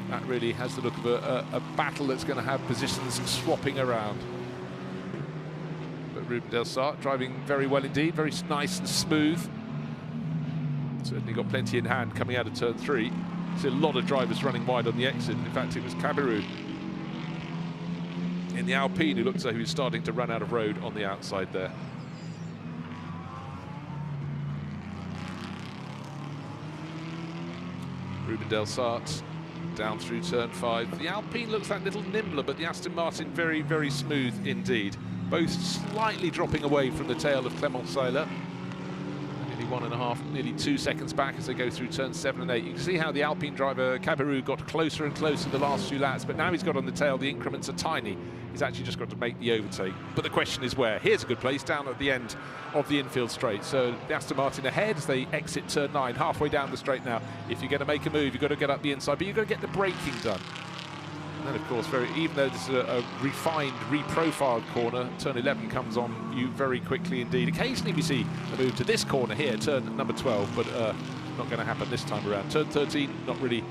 That really has the look of a battle that's going to have positions swapping around. But Ruben Del Sar driving very well indeed, very nice and smooth. Certainly got plenty in hand coming out of turn 3. See a lot of drivers running wide on the exit. In fact, it was Cabarrus in the Alpine who looked as though he was starting to run out of road on the outside there. Ruben Del Sart down through turn 5. The Alpine looks that little nimbler, but the Aston Martin very, very smooth indeed. Both slightly dropping away from the tail of Clement Seiler. Nearly 1.5, nearly 2 seconds back as they go through turns 7 and 8. You can see how the Alpine driver Cabarrus got closer and closer the last few laps, but now he's got on the tail, the increments are tiny. He's actually just got to make the overtake. But the question is where? Here's a good place down at the end of the infield straight. So the Aston Martin ahead as they exit turn 9, halfway down the straight now. If you're going to make a move, you've got to get up the inside, but you've got to get the braking done. And then, of course, even though this is a refined, reprofiled corner, turn 11 comes on you very quickly indeed. Occasionally we see a move to this corner here, turn number 12, but not going to happen this time around. Turn 13, not really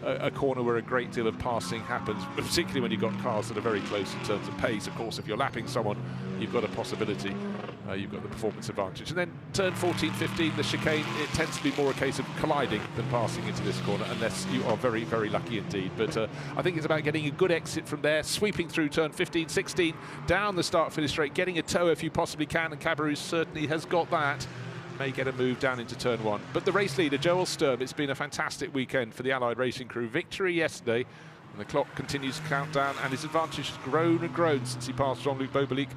a corner where a great deal of passing happens, particularly when you've got cars that are very close in terms of pace. Of course, if you're lapping someone, you've got a possibility. You've got the performance advantage. And then turn 14, 15, the chicane, it tends to be more a case of colliding than passing into this corner, unless you are very, very lucky indeed. But I think it's about getting a good exit from there, sweeping through turn 15, 16, down the start-finish straight, getting a tow if you possibly can, and Cabarrus certainly has got that. May get a move down into turn 1. But the race leader, Joel Sturm, it's been a fantastic weekend for the Allied Racing crew. Victory yesterday, and the clock continues to count down, and his advantage has grown and grown since he passed Jean-Luc Beaubelic.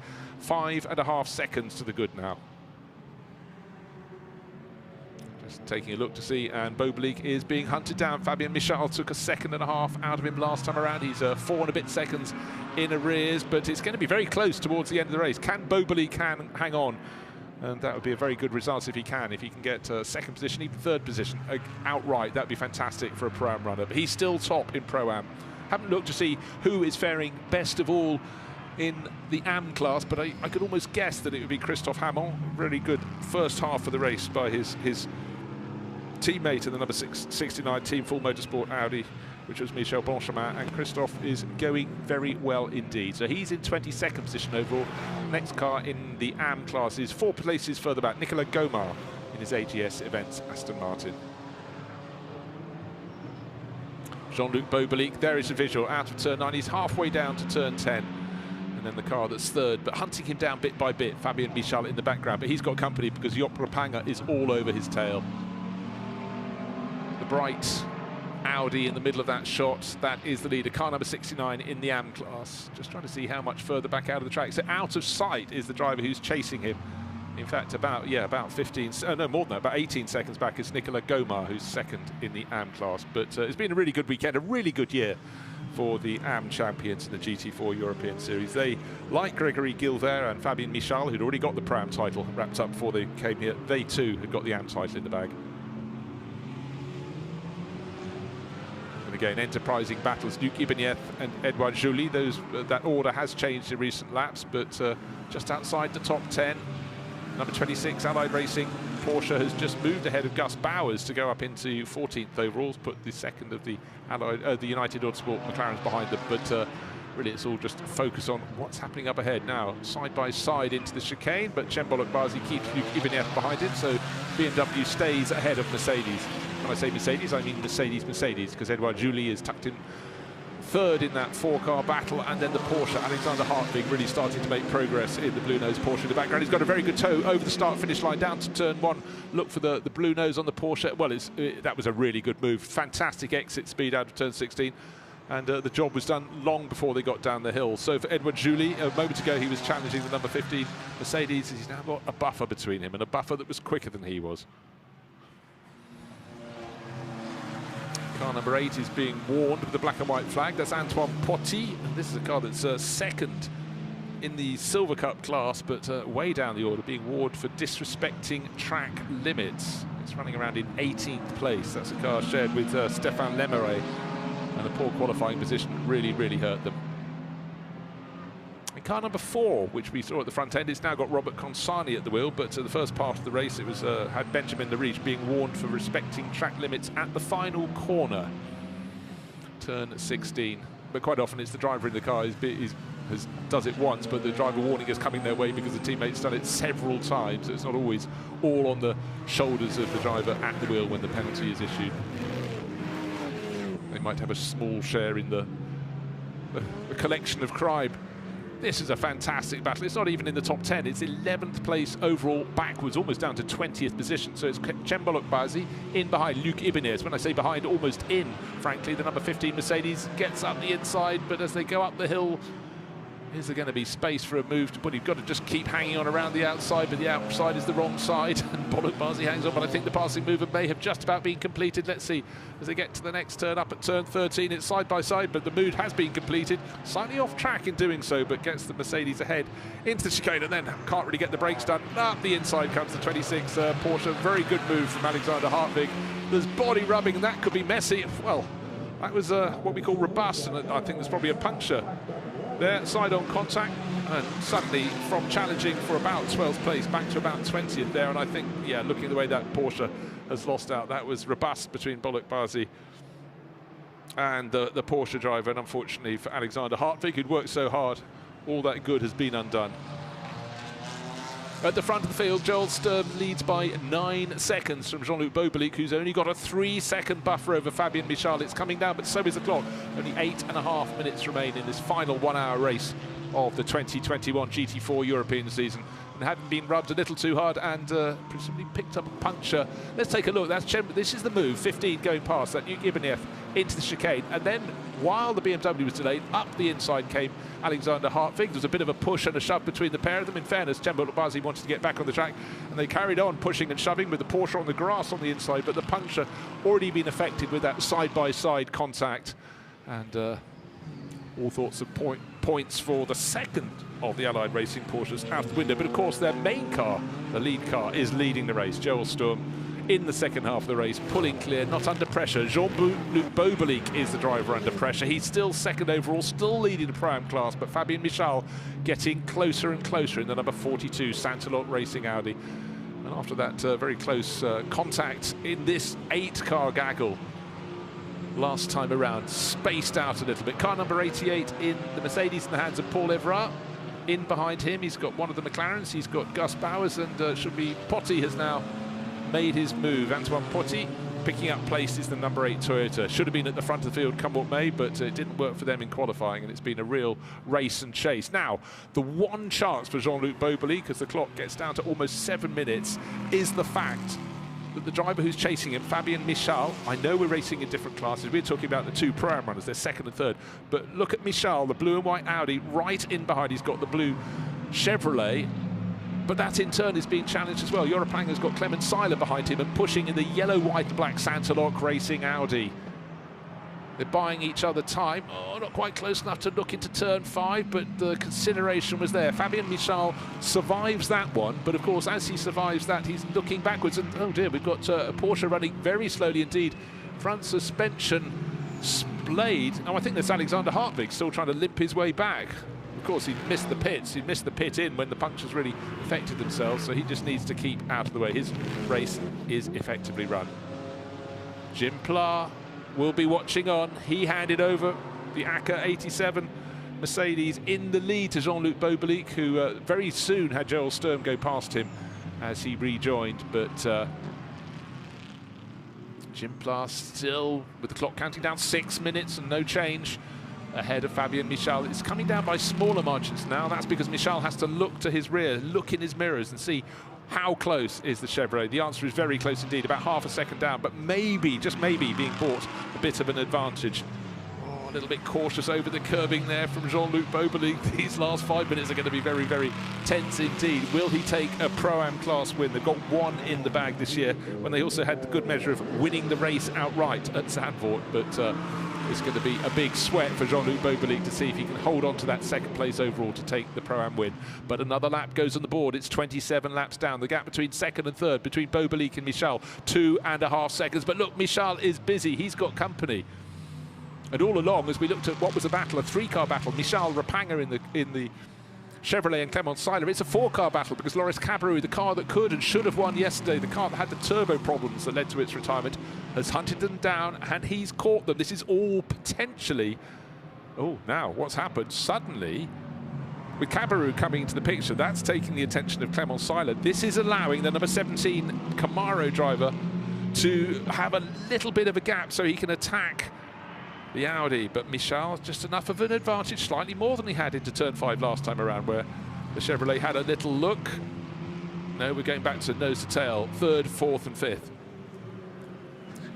5.5 seconds to the good now. Just taking a look to see, and Beaubelic is being hunted down. Fabien Michal took 1.5 seconds out of him last time around. He's 4 and a bit seconds in arrears, but it's going to be very close towards the end of the race. Can Beaubelic hang on? And that would be a very good result if he can get second position, even third position outright. That'd be fantastic for a Pro-Am runner. But he's still top in Pro-Am. Haven't looked to see who is faring best of all in the AM class, but I could almost guess that it would be Christophe Hamon. Really good first half of the race by his teammate in the number 69 Team Full Motorsport Audi, which was Michel Bonchemin, and Christophe is going very well indeed. So he's in 22nd position overall. Next car in the AM class is 4 places further back, Nicolas Gomard in his AGS events Aston Martin. Jean-Luc Beaubelic, there is a visual out of turn 9. He's halfway down to turn 10. And then the car that's third, but hunting him down bit by bit, Fabien Michal in the background, but he's got company because Joop Rapanga is all over his tail. The bright Audi in the middle of that shot, that is the leader, car number 69 in the AM class. Just trying to see how much further back out of the track. So out of sight is the driver who's chasing him. In fact, about 15, no more than that, about 18 seconds back is Nicolas Gomard, who's second in the AM class. But it's been a really good weekend, a really good year for the AM champions in the GT4 European Series. They, like Gregory Gilbert and Fabien Michal, who'd already got the Pro-Am title wrapped up before they came here, they too had got the AM title in the bag. And again, enterprising battles. Luc Ibanez and Edouard Joly. That order has changed in recent laps, but just outside the top 10. Number 26, Allied Racing, Porsche has just moved ahead of Gus Bowers to go up into 14th overalls, put the second of the the United Autosport McLarens behind them. But really, it's all just focus on what's happening up ahead now. Side by side into the chicane, but Cembolo Bazi keeps Luc Ibanez behind him, so BMW stays ahead of Mercedes. When I say Mercedes, I mean Mercedes, because Edouard Joly is tucked in third in that four-car battle, and then the Porsche, Alexander Hartwig, really starting to make progress in the blue nose Porsche in the background. He's got a very good toe over the start-finish line down to turn one. Look for the blue nose on the Porsche. Well, that was a really good move. Fantastic exit speed out of turn 16. And the job was done long before they got down the hill. So for Edouard Joly, a moment ago he was challenging the number 15 Mercedes. He's now got a buffer between him, and a buffer that was quicker than he was. Car number 8 is being warned with the black and white flag. That's Antoine Potti. And this is a car that's second in the Silver Cup class, but way down the order, being warned for disrespecting track limits. It's running around in 18th place. That's a car shared with Stéphane Lemeray. And a poor qualifying position really, really hurt them. And car number 4, which we saw at the front end, it's now got Robert Consani at the wheel, but the first part of the race it was had Benjamin Lariche being warned for respecting track limits at the final corner, turn 16. But quite often it's the driver in the car does it once, but the driver warning is coming their way because the teammate's done it several times. So it's not always all on the shoulders of the driver at the wheel when the penalty is issued. They might have a small share in the collection of crime. This is a fantastic battle. It's not even in the top 10. It's 11th place overall, backwards, almost down to 20th position. So it's Cembolo Bazi in behind Luc Ibanez. When I say behind, almost in, frankly. The number 15 Mercedes gets up the inside, but as they go up the hill, is there going to be space for a move? But you've got to just keep hanging on around the outside, but the outside is the wrong side, and Bollock Bazi hangs on, but I think the passing movement may have just about been completed. Let's see, as they get to the next turn up at turn 13, it's side by side, but the move has been completed. Slightly off track in doing so, but gets the Mercedes ahead into the chicane, and then can't really get the brakes done. Up the inside comes the 26 Porsche. Very good move from Alexander Hartwig. There's body rubbing, and that could be messy. Well, that was what we call robust, and I think there's probably a puncture there, side-on contact, and suddenly from challenging for about 12th place back to about 20th there, and I think, yeah, looking at the way that Porsche has lost out, that was robust between Bollock Bazi and the Porsche driver, and unfortunately for Alexander Hartwig, who'd worked so hard, all that good has been undone. At the front of the field, Joel Sturm leads by 9 seconds from Jean-Luc Bobelic, who's only got a 3-second buffer over Fabien Michal. It's coming down, but so is the clock. Only 8.5 minutes remain in this final 1-hour race of the 2021 GT4 European season. And having been rubbed a little too hard and presumably picked up a puncture. Let's take a look. This is the move. 15 going past that Luc Ibanez into the chicane, and then while the BMW was delayed, up the inside came Alexander Hartwig. There was a bit of a push and a shove between the pair of them. In fairness, Cembolo Bazi wanted to get back on the track, and they carried on pushing and shoving with the Porsche on the grass on the inside, but the puncture already been affected with that side-by-side contact, and all thoughts of points for the second of the Allied Racing Porsches out the window. But of course their main car, the lead car, is leading the race. Joel Sturm in the second half of the race, pulling clear, not under pressure. Jean-Luc Bobelic is the driver under pressure. He's still second overall, still leading the Pro-Am class, but Fabien Michal getting closer and closer in the number 42 Santalot Racing Audi. And after that very close contact in this 8-car gaggle last time around, spaced out a little bit. Car number 88 in the Mercedes in the hands of Paul Everard. In behind him, he's got one of the McLarens, he's got Gus Bowers, and should be Potti has now made his move. Antoine Potti picking up place is the number 8 Toyota. Should have been at the front of the field come what may, but it didn't work for them in qualifying, and it's been a real race and chase. Now, the one chance for Jean-Luc Bobelic, because the clock gets down to almost 7 minutes, is the fact that the driver who's chasing him, Fabien Michal, I know we're racing in different classes, we're talking about the 2 Pro-Am runners, they're second and third, but look at Michal, the blue and white Audi, right in behind. He's got the blue Chevrolet, but that in turn is being challenged as well. Europlanger's got Clement Seiler behind him and pushing in the yellow, white and black Santalok Racing Audi. They're buying each other time. Oh, not quite close enough to look into turn 5, but the consideration was there. Fabien Michal survives that one, but of course, as he survives that, he's looking backwards. And oh dear, we've got a Porsche running very slowly indeed. Front suspension splayed. Oh, I think that's Alexander Hartwig still trying to limp his way back. Of course, he missed the pits. He missed the pit in when the punctures really affected themselves, so he just needs to keep out of the way. His race is effectively run. Jim Pla will be watching on. He handed over the ACA 87 Mercedes in the lead to Jean-Luc Beaubelique, who very soon had Joel Sturm go past him as he rejoined. But Jim Pla still, with the clock counting down, 6 minutes and no change ahead of Fabien Michal. It's coming down by smaller margins now. That's because Michal has to look to his rear, look in his mirrors and see how close is the Chevrolet. The answer is very close indeed, about half a second down, but maybe, just maybe, being bought a bit of an advantage. Oh, a little bit cautious over the curbing there from Jean-Luc Beaubelique. These last 5 minutes are going to be very, very tense indeed. Will he take a Pro-Am class win? They've got one in the bag this year, when they also had the good measure of winning the race outright at Zandvoort, but it's going to be a big sweat for Jean-Luc Beaubelique to see if he can hold on to that second place overall to take the Pro-Am win. But another lap goes on the board. It's 27 laps down. The gap between second and third, between Beaubelique and Michal, 2.5 seconds. But look, Michal is busy. He's got company. And all along, as we looked at what was a battle, a 3-car battle, Michal Rapanga in the Chevrolet and Clement Seiler. It's a 4-car battle because Loris Cabarrus, the car that could and should have won yesterday, the car that had the turbo problems that led to its retirement, has hunted them down and he's caught them. This is all potentially... Oh, now what's happened? Suddenly, with Cabarrus coming into the picture, that's taking the attention of Clement Seiler. This is allowing the number 17 Camaro driver to have a little bit of a gap so he can attack the Audi, but Michal just enough of an advantage, slightly more than he had into turn 5 last time around, where the Chevrolet had a little look. No, we're going back to nose to tail, 3rd, 4th and 5th.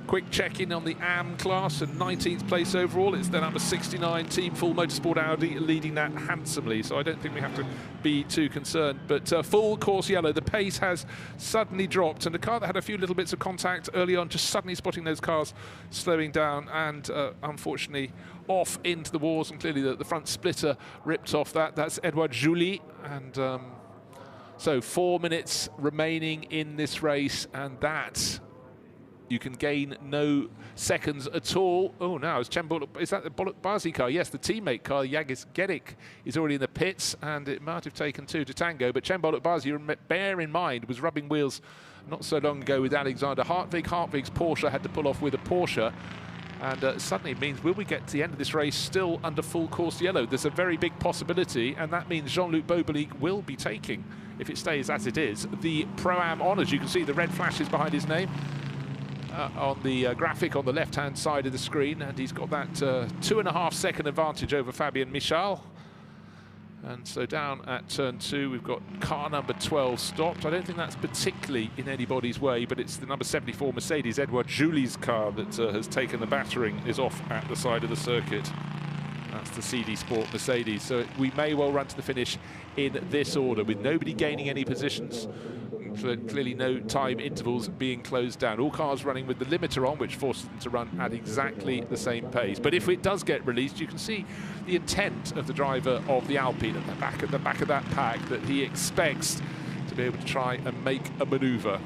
Quick check-in on the AM class and 19th place overall. It's the number 69 Team Full Motorsport Audi leading that handsomely, so I don't think we have to be too concerned. But full course yellow, the pace has suddenly dropped, and the car that had a few little bits of contact early on, just suddenly spotting those cars slowing down and unfortunately off into the walls, and clearly the front splitter ripped off that. That's Edouard Julie, and so 4 minutes remaining in this race, and that... You can gain no seconds at all. Oh, now is that the Bazi car? Yes, the teammate car, Yagis Gedik, is already in the pits, and it might have taken 2 to tango. But Cembolo Bazi, bear in mind, was rubbing wheels not so long ago with Alexander Hartwig. Hartwig's Porsche had to pull off with a Porsche, and suddenly it means, will we get to the end of this race still under full course yellow? There's a very big possibility, and that means Jean-Luc Beaubelique will be taking, if it stays as it is, the Pro-Am honours. You can see the red flashes behind his name on the graphic on the left-hand side of the screen, and he's got that 2.5 second advantage over Fabien Michal. And so down at turn 2, we've got car number 12 stopped. I don't think that's particularly in anybody's way, but it's the number 74 Mercedes, Edouard Julie's car, that has taken the battering, is off at the side of the circuit. That's the CD Sport Mercedes. So we may well run to the finish in this order, with nobody gaining any positions. Clearly no time intervals being closed down. All cars running with the limiter on, which forces them to run at exactly the same pace. But if it does get released, you can see the intent of the driver of the Alpine at the back of that pack, that he expects to be able to try and make a manoeuvre.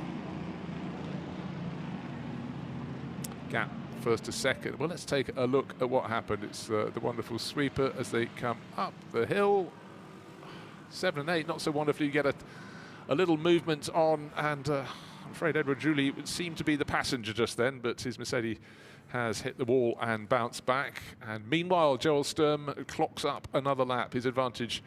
Gap first to second. Well, let's take a look at what happened. It's the wonderful sweeper as they come up the hill. 7 and 8, not so wonderfully. You get a little movement on, and I'm afraid Edouard Julie seemed to be the passenger just then, but his Mercedes has hit the wall and bounced back. And meanwhile, Joel Sturm clocks up another lap. His advantage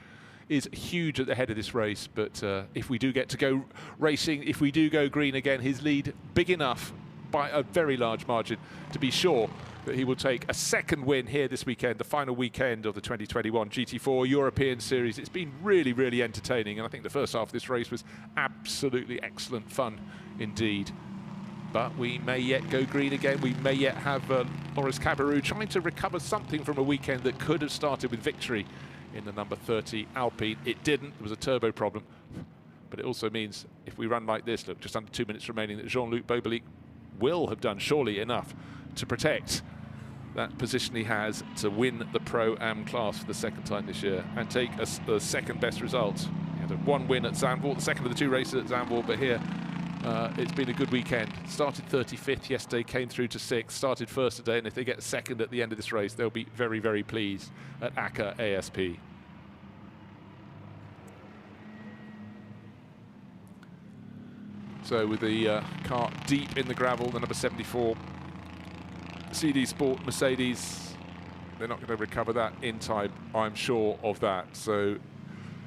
is huge at the head of this race, but if we do get to go racing, if we do go green again, his lead big enough by a very large margin to be sure that he will take a second win here this weekend, the final weekend of the 2021 GT4 European Series. It's been really, really entertaining, and I think the first half of this race was absolutely excellent fun indeed. But we may yet go green again. We may yet have Loris Cabarrus trying to recover something from a weekend that could have started with victory in the number 30 Alpine. It didn't. There was a turbo problem. But it also means if we run like this, look, just under 2 minutes remaining, that Jean-Luc Beaubelique will have done surely enough to protect that position he has to win the Pro-Am class for the second time this year and take a second best result. He had one win at Zandvoort, the second of the two races at Zandvoort, but here it's been a good weekend. Started 35th yesterday, came through to 6th, started first today, and if they get second at the end of this race, they'll be very, very pleased at ACA ASP. So with the car deep in the gravel, the number 74 CD Sport Mercedes, they're not going to recover that in time, I'm sure of that. So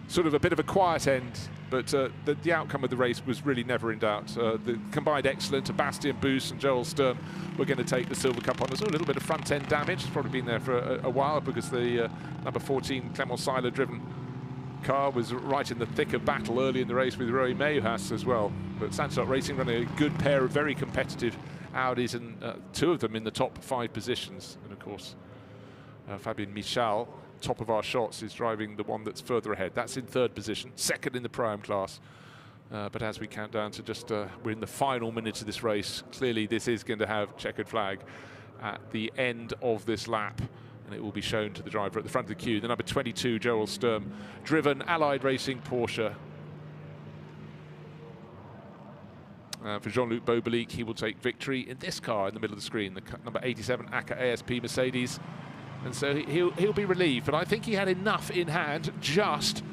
sort of a bit of a quiet end, but the outcome of the race was really never in doubt. The combined excellent, Bastian Boos and Joel Sturm were going to take the Silver Cup on us. A little bit of front end damage, it's probably been there for a while because the number 14 Clement Seiler driven car was right in the thick of battle early in the race with Roy Meyerhaas as well. But Sandstock Racing running a good pair of very competitive Audis, and two of them in the top 5 positions. And of course, Fabien Michal, top of our shots, is driving the one that's further ahead. That's in 3rd position, 2nd in the Pro-Am class. But as we count down to just, we're in the final minute of this race, clearly this is going to have checkered flag at the end of this lap. And it will be shown to the driver at the front of the queue, the number 22, Joel Sturm, driven Allied Racing Porsche. For Jean-Luc Beaubelique, he will take victory in this car in the middle of the screen, the number 87 ACA ASP Mercedes. And so he'll be relieved, but I think he had enough in hand just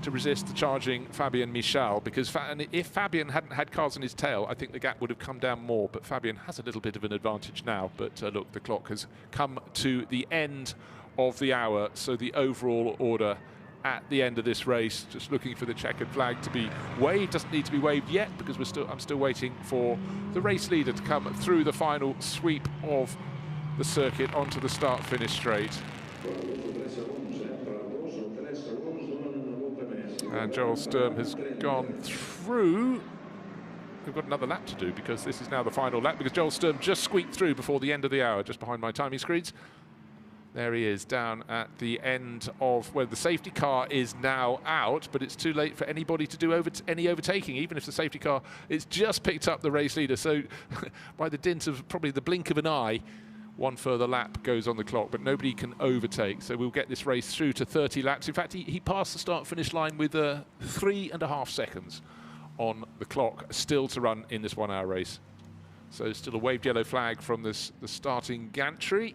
to resist the charging Fabien Michal, because if Fabien hadn't had cars on his tail, I think the gap would have come down more, but Fabien has a little bit of an advantage now. But look, the clock has come to the end of the hour, so the overall order at the end of this race, just looking for the checkered flag to be waved. Doesn't need to be waved yet because I'm still waiting for the race leader to come through the final sweep of the circuit onto the start-finish straight. And Joel Sturm has gone through. We've got another lap to do because this is now the final lap, because Joel Sturm just squeaked through before the end of the hour, just behind my timing screens. There he is, down at the end of where the safety car is now out, but it's too late for anybody to do any overtaking, even if the safety car, it's just picked up the race leader. So by the dint of probably the blink of an eye, one further lap goes on the clock, but nobody can overtake. So we'll get this race through to 30 laps. In fact, he passed the start-finish line with 3.5 seconds on the clock still to run in this 1 hour race. So still a waved yellow flag from the starting gantry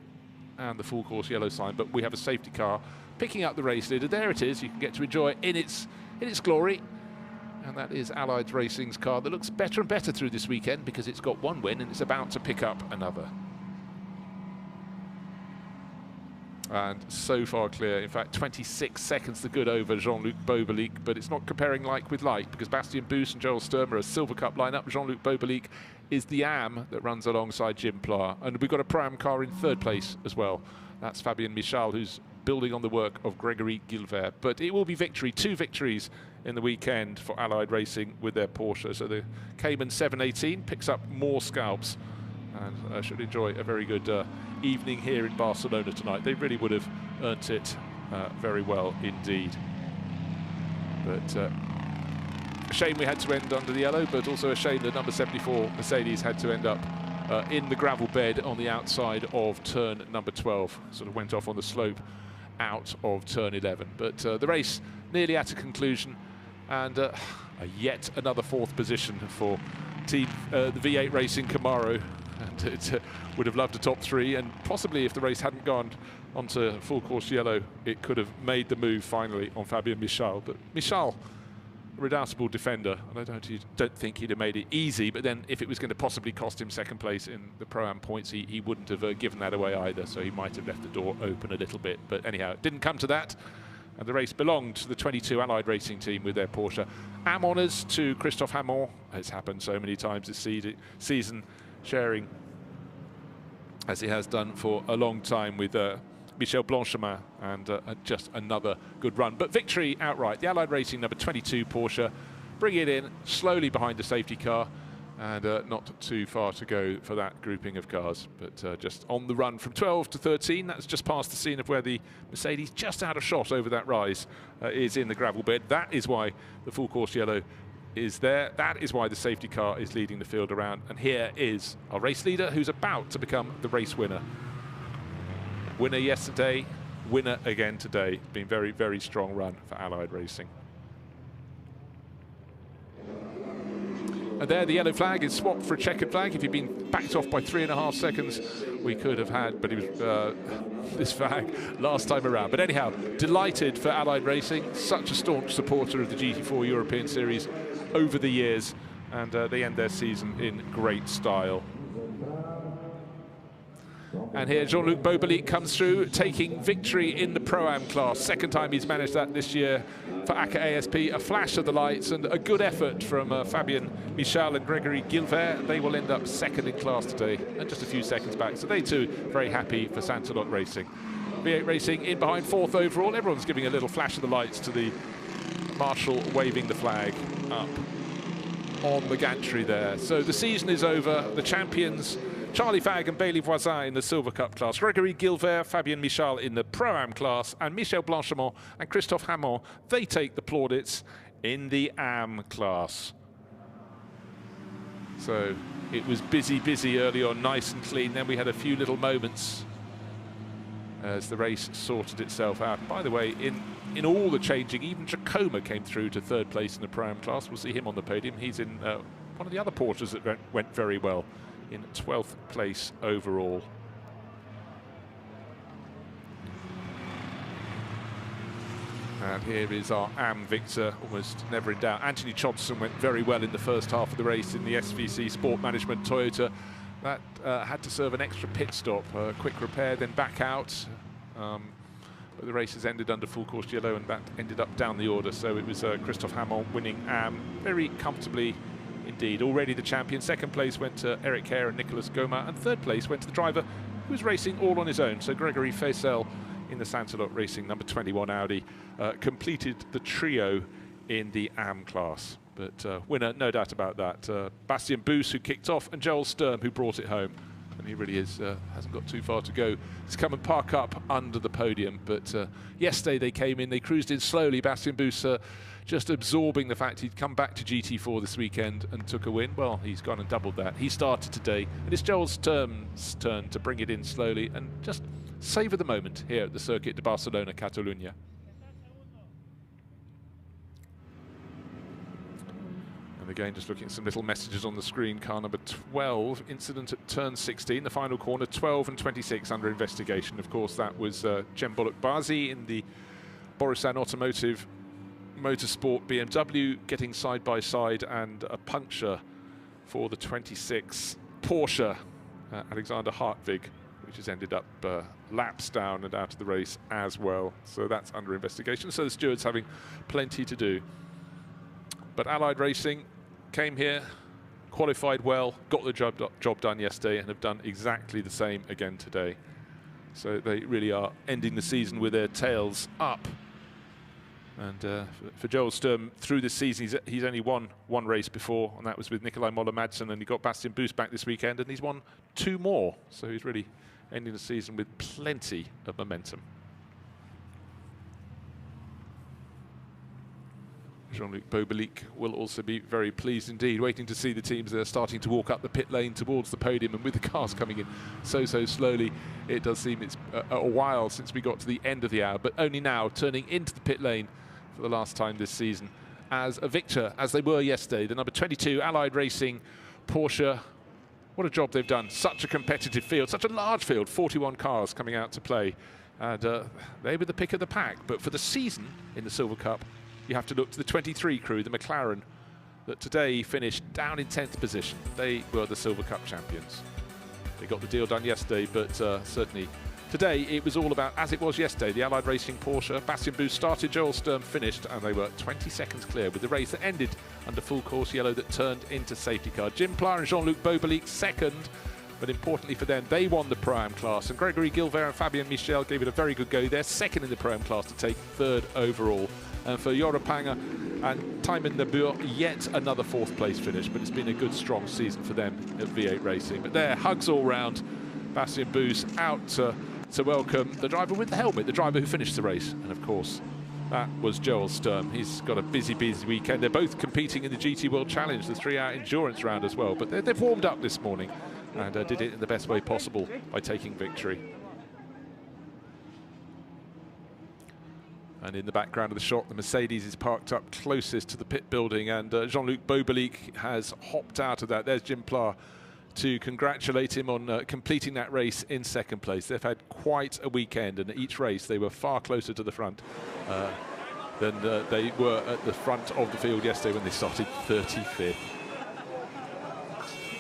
and the full course yellow sign, but we have a safety car picking up the race leader. There it is. You can get to enjoy it in its glory. And that is Allied Racing's car that looks better and better through this weekend because it's got one win and it's about to pick up another. And so far clear, in fact 26 seconds the good over Jean-Luc Beaubelique, but it's not comparing like with like because Bastian Boos and Joel Sturm are a Silver Cup lineup. Jean-Luc Beaubelique is the AM that runs alongside Jim Pla, and we've got a Pro-Am car in 3rd place as well. That's Fabien Michal, who's building on the work of Gregory Gilvert. But it will be victory, 2 victories in the weekend for Allied Racing with their Porsche. So the Cayman 718 picks up more scalps and should enjoy a very good evening here in Barcelona tonight. They really would have earned it very well indeed. But a shame we had to end under the yellow, but also a shame that number 74 Mercedes had to end up in the gravel bed on the outside of turn number 12. Sort of went off on the slope out of turn 11. But the race nearly at a conclusion, and yet another 4th position for team the V8 Racing Camaro. And it would have loved a top 3, and possibly if the race hadn't gone onto full course yellow, it could have made the move finally on Fabien Michal. But Michal, a redoubtable defender, and I don't think he'd have made it easy, but then if it was going to possibly cost him 2nd place in the Pro-Am points, he wouldn't have given that away either, so he might have left the door open a little bit. But anyhow, it didn't come to that, and the race belonged to the 22 Allied Racing team with their Porsche. Am honours to Christophe Hamon. It's happened so many times this season, sharing, as he has done for a long time, with Michel Blanchemin, and just another good run. But victory outright. The Allied Racing number 22 Porsche bring it in slowly behind the safety car, and not too far to go for that grouping of cars. But just on the run from 12 to 13, that's just past the scene of where the Mercedes, just out of shot over that rise, is in the gravel bed. That is why the full course yellow is there. That is why the safety car is leading the field around. And here is our race leader, who's about to become the race winner. Winner yesterday, winner again today. Been very, very strong run for Allied Racing. And there, the yellow flag is swapped for a checkered flag. If he'd been backed off by 3.5 seconds, we could have had, but he was this flag last time around. But anyhow, delighted for Allied Racing. Such a staunch supporter of the GT4 European Series over the years, and they end their season in great style. And here Jean-Luc Beaubelique comes through, taking victory in the Pro-Am class. Second time he's managed that this year for ACA ASP. A flash of the lights and a good effort from Fabien Michal and Gregory Gilvert. They will end up second in class today and just a few seconds back. So they too very happy for Santalot Racing. V8 Racing in behind fourth overall. Everyone's giving a little flash of the lights to the marshal waving the flag up on the gantry there. So the season is over. The champions, Charlie Fagg and Bailey Voisin in the Silver Cup class, Gregory Gilvert, Fabien Michal in the Pro-Am class, and Michel Blanchemont and Christophe Hamon, they take the plaudits in the Am class. So it was busy early on, nice and clean. Then we had a few little moments as the race sorted itself out. By the way, in all the changing, even Giacomo came through to third place in the Pro-Am class. We'll see him on the podium. He's in one of the other Porsches that went very well, in 12th place overall. And here is our Am victor, almost never in doubt. Anthony Chodson went very well in the first half of the race in the SVC Sport Management Toyota. That had to serve an extra pit stop, quick repair, then back out. But the race has ended under full course yellow, and that ended up down the order. So it was Christophe Hamon winning Am very comfortably indeed. Already the champion. Second place went to Eric Kerr and Nicolas Goma, and third place went to the driver who was racing all on his own. So Gregory Feisel in the Santalot Racing number 21 Audi completed the trio in the Am class. But winner, no doubt about that. Bastien Boos, who kicked off, and Joel Sturm, who brought it home. And he really is, hasn't got too far to go to come and park up under the podium. But yesterday they came in, they cruised in slowly. Bastien Boos just absorbing the fact he'd come back to GT4 this weekend and took a win. Well, he's gone and doubled that. He started today, and it's Joel Sturm's turn to bring it in slowly and just savour the moment here at the Circuit de Barcelona-Catalunya. And again, just looking at some little messages on the screen. Car number 12, incident at turn 16, the final corner, 12 and 26 under investigation. Of course, that was Jem Bullock-Bazi in the Borisan Automotive Motorsport BMW, getting side by side, and a puncture for the 26 Porsche Alexander Hartwig, which has ended up laps down and out of the race as well. So that's under investigation. So the stewards having plenty to do. But Allied Racing came here, qualified well, got the job done yesterday, and have done exactly the same again today. So they really are ending the season with their tails up. And for Joel Sturm, through this season, he's only won one race before, and that was with Nikolai Moller-Madsen, and he got Bastien Boos back this weekend, and he's won 2 more. So he's really ending the season with plenty of momentum. Jean-Luc Beaubelique will also be very pleased indeed, waiting to see the teams that are starting to walk up the pit lane towards the podium, and with the cars coming in so slowly, it does seem it's a while since we got to the end of the hour, but only now turning into the pit lane for the last time this season as a victor, as they were yesterday, the number 22 Allied Racing Porsche. What a job they've done. Such a competitive field, such a large field, 41 cars coming out to play, and they were the pick of the pack. But for the season in the Silver Cup, you have to look to the 23 crew, the McLaren, that today finished down in 10th position. They were the Silver Cup champions. They got the deal done yesterday, but certainly today it was all about, as it was yesterday, the Allied Racing Porsche. Bastien Boos started, Joel Sturm finished, and they were 20 seconds clear with the race that ended under full course yellow that turned into safety car. Jim Pla and Jean-Luc Beaubelique second, but importantly for them, they won the Pro-Am class, and Gregory Gilvert and Fabien Michal gave it a very good go. They're second in the Pro-Am class to take third overall. And for Jora Panger and Tijmen de Boer, yet another 4th place finish, but it's been a good, strong season for them at V8 Racing. But there, hugs all round. Bastien Boos out to welcome the driver with the helmet, the driver who finished the race. And of course, that was Joel Sturm. He's got a busy weekend. They're both competing in the GT World Challenge, the 3-hour endurance round as well. But they've warmed up this morning and did it in the best way possible by taking victory. And in the background of the shot, the Mercedes is parked up closest to the pit building, and Jean-Luc Bobelic has hopped out of that. There's Jim Pla to congratulate him on completing that race in second place. They've had quite a weekend, and at each race they were far closer to the front than they were at the front of the field yesterday when they started 35th.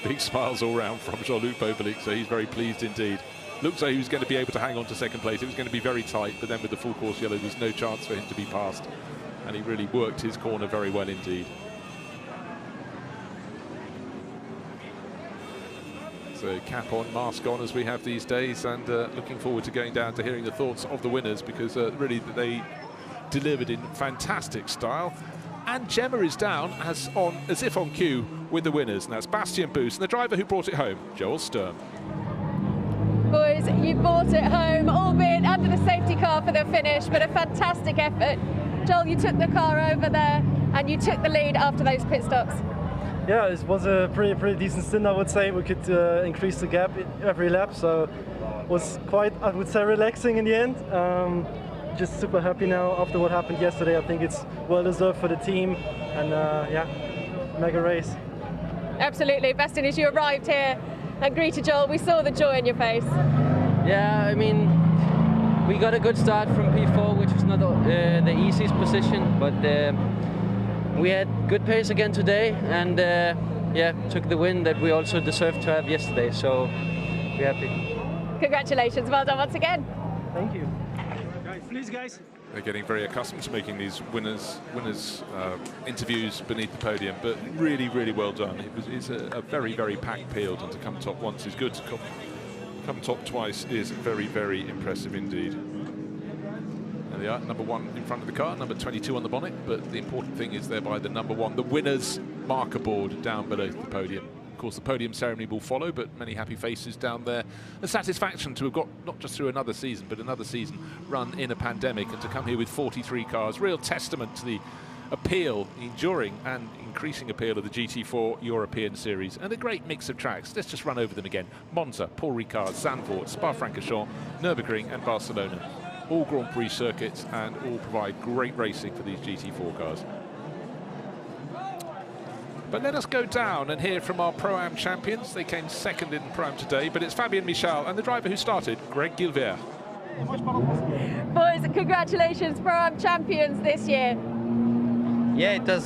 Big smiles all round from Jean-Luc Bobelic, so he's very pleased indeed. Looked like he was going to be able to hang on to second place. It was going to be very tight, but then with the full course yellow, there was no chance for him to be passed. And he really worked his corner very well indeed. So cap on, mask on, as we have these days, and looking forward to going down to hearing the thoughts of the winners, because really they delivered in fantastic style. And Gemma is down as if on cue with the winners, and that's Bastien Boost and the driver who brought it home, Joel Sturm. Boys, you brought it home, albeit under the safety car for the finish, but a fantastic effort. Joel, you took the car over there and you took the lead after those pit stops. Yeah, it was a pretty decent stint, I would say. We could increase the gap every lap, so it was quite, I would say, relaxing in the end. Just super happy now after what happened yesterday. I think it's well deserved for the team, and yeah, mega race. Absolutely. Bastien, as you arrived here and greeted Joel, we saw the joy in your face. Yeah, I mean, we got a good start from P4, which was not the easiest position, but we had good pace again today, and yeah, took the win that we also deserved to have yesterday, so we're happy. Congratulations, well done once again. Thank you. Please, guys. They're getting very accustomed to making these winners interviews beneath the podium, but really, really well done. It's a very, very packed field, and to come top once is good. To come top twice is very, very impressive indeed. There they are, number 1 in front of the car, number 22 on the bonnet, but the important thing is thereby the number 1, the winner's marker board down below the podium. Of course, the podium ceremony will follow, but many happy faces down there. A satisfaction to have got not just through another season, but another season run in a pandemic, and to come here with 43 cars. Real testament to the appeal, enduring and increasing appeal of the GT4 European Series, and a great mix of tracks. Let's just run over them again. Monza, Paul Ricard, Zandvoort, Spa-Francorchamps, Nürburgring and Barcelona. All Grand Prix circuits, and all provide great racing for these GT4 cars. But let us go down and hear from our Pro-Am champions. They came second in Pro-Am today, but it's Fabien Michal and the driver who started, Greg Gilbert. Boys, congratulations, Pro-Am champions this year. Yeah, it was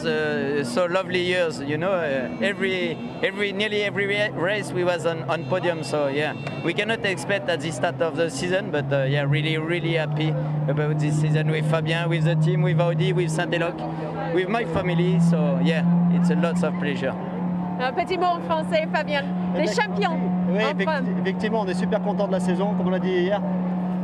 so lovely years, you know. Nearly every race we was on podium, so yeah, we cannot expect at the start of the season, but yeah, really happy about this season with Fabien, with the team, with Audi, with Saint-Eloque, with my family, so yeah, it's a lot of pleasure. Un petit mot en français, Fabien. Les champions. Oui, effectivement, on est super content de la saison, comme on l'a dit hier.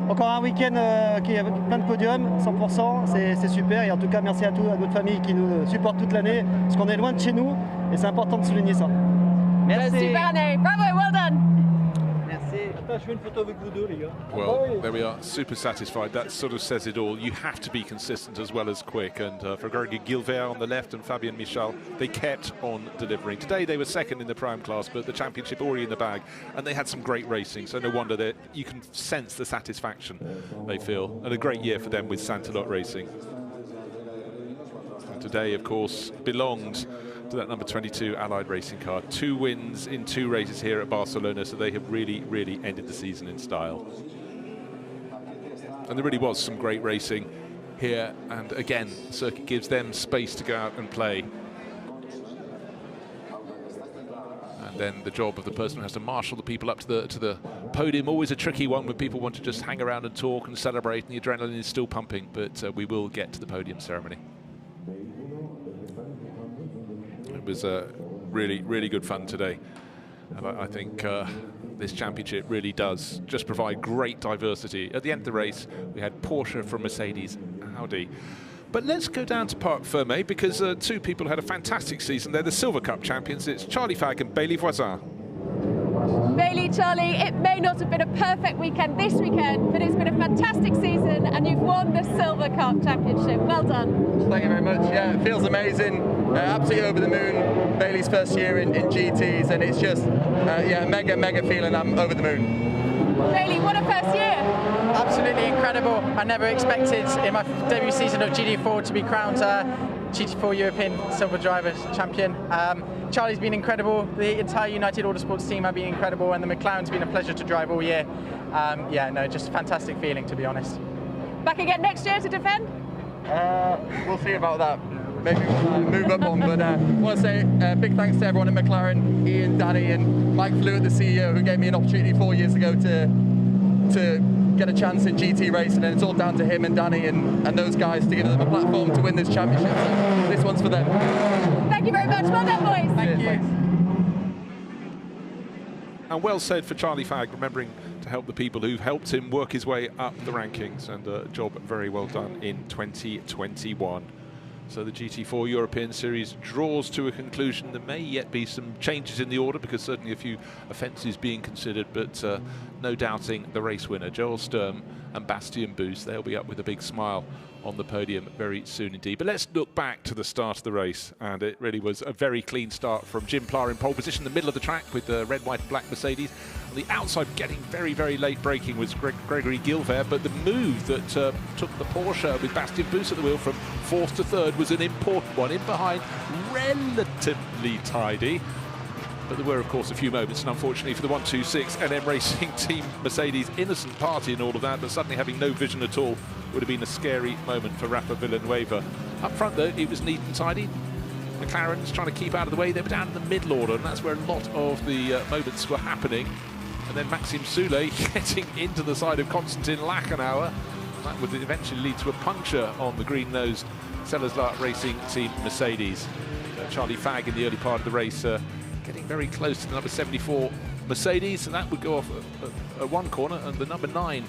Encore un week-end qui a plein de podiums, 100%, c'est super. Et en tout cas, merci à notre famille qui nous supporte toute l'année, parce qu'on est loin de chez nous, et c'est important de souligner ça. Merci. Super année. Bravo, well done. Attends, je fais une photo avec vous deux, les gars. Well, there we are, super satisfied. That sort of says it all. You have to be consistent as well as quick. And for Greg Gilbert on the left and Fabien Michal, they kept on delivering. Today they were second in the prime class, but the championship already in the bag. And they had some great racing, so no wonder that you can sense the satisfaction they feel. And a great year for them with Saint-Eloque Racing. And today, of course, belonged to that number 22 Allied racing car. 2 wins in 2 races here at Barcelona, so they have really ended the season in style. And there really was some great racing here, and again, the circuit gives them space to go out and play. And then the job of the person who has to marshal the people up to the podium, always a tricky one when people want to just hang around and talk and celebrate, and the adrenaline is still pumping, but we will get to the podium ceremony. It was really good fun today, and I think this championship really does just provide great diversity. At the end of the race, we had Porsche from Mercedes, Audi. But let's go down to Parc Fermé, because 2 people had a fantastic season. They're the Silver Cup champions. It's Charlie Fagg and Bailey Voisin. Bailey, Charlie, it may not have been a perfect weekend this weekend, but it's been a fantastic season and you've won the Silver Cup Championship. Well done. Thank you very much. Yeah, it feels amazing. Absolutely over the moon. Bailey's first year in GTs, and it's just, yeah, mega feeling. I'm over the moon. Bailey, what a first year. absolutely incredible. I never expected in my debut season of GT4 to be crowned GT4 European Silver Drivers Champion. Charlie's been incredible, the entire United Autosports team have been incredible, and the McLaren's been a pleasure to drive all year. Yeah, no, just a fantastic feeling, to be honest. Back again next year to defend? We'll see about that. Maybe we'll move up on, but I want to say big thanks to everyone at McLaren, Ian, Danny, and Mike Flewitt, the CEO, who gave me an opportunity 4 years ago to get a chance in GT racing, and it's all down to him and Danny and those guys to give them a platform to win this championship. So this one's for them. Thank you very much. Well done, boys. Thank you. And well said for Charlie Fagg, remembering to help the people who've helped him work his way up the rankings, and a job very well done in 2021. So the GT4 European Series draws to a conclusion. There may yet be some changes in the order, because certainly a few offences being considered, but no doubting the race winner, Joel Sturm and Bastien Boos. They'll be up with a big smile on the podium very soon indeed. But let's look back to the start of the race, and it really was a very clean start from Jim Pla in pole position, the middle of the track with the red, white and black Mercedes. On the outside, getting very, very late braking was Gregory Gilvert, but the move that took the Porsche with Bastien Boos at the wheel from fourth to third was an important one. In behind, relatively tidy. But there were, of course, a few moments, and unfortunately for the 126 NM Racing Team Mercedes, innocent party in all of that, but suddenly having no vision at all would have been a scary moment for Rafa Villanueva. Up front, though, it was neat and tidy. McLaren's trying to keep out of the way. They were down in the middle order, and that's where a lot of the moments were happening. And then Maxime Soulet getting into the side of Konstantin Lachenauer. That would eventually lead to a puncture on the green-nosed Sellerslar Racing Team Mercedes. Charlie Fagg in the early part of the race getting very close to the number 74 Mercedes, and that would go off at one corner, and the number 9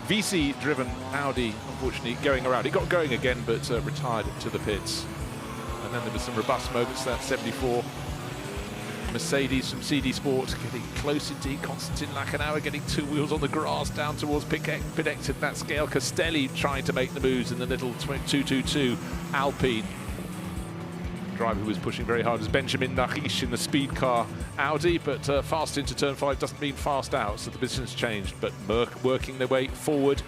VC-driven Audi, unfortunately, going around. It got going again, but retired to the pits. And then there were some robust moments. That 74 Mercedes from CD Sport getting close indeed. Konstantin Lachenauer getting 2 wheels on the grass down towards pit exit. That's Gael Castelli trying to make the moves in the little 222 Alpine. Driver who was pushing very hard was Benjamin Nachish in the speed car Audi, but fast into turn 5 doesn't mean fast out, so the position's changed. But Merck working their way forward.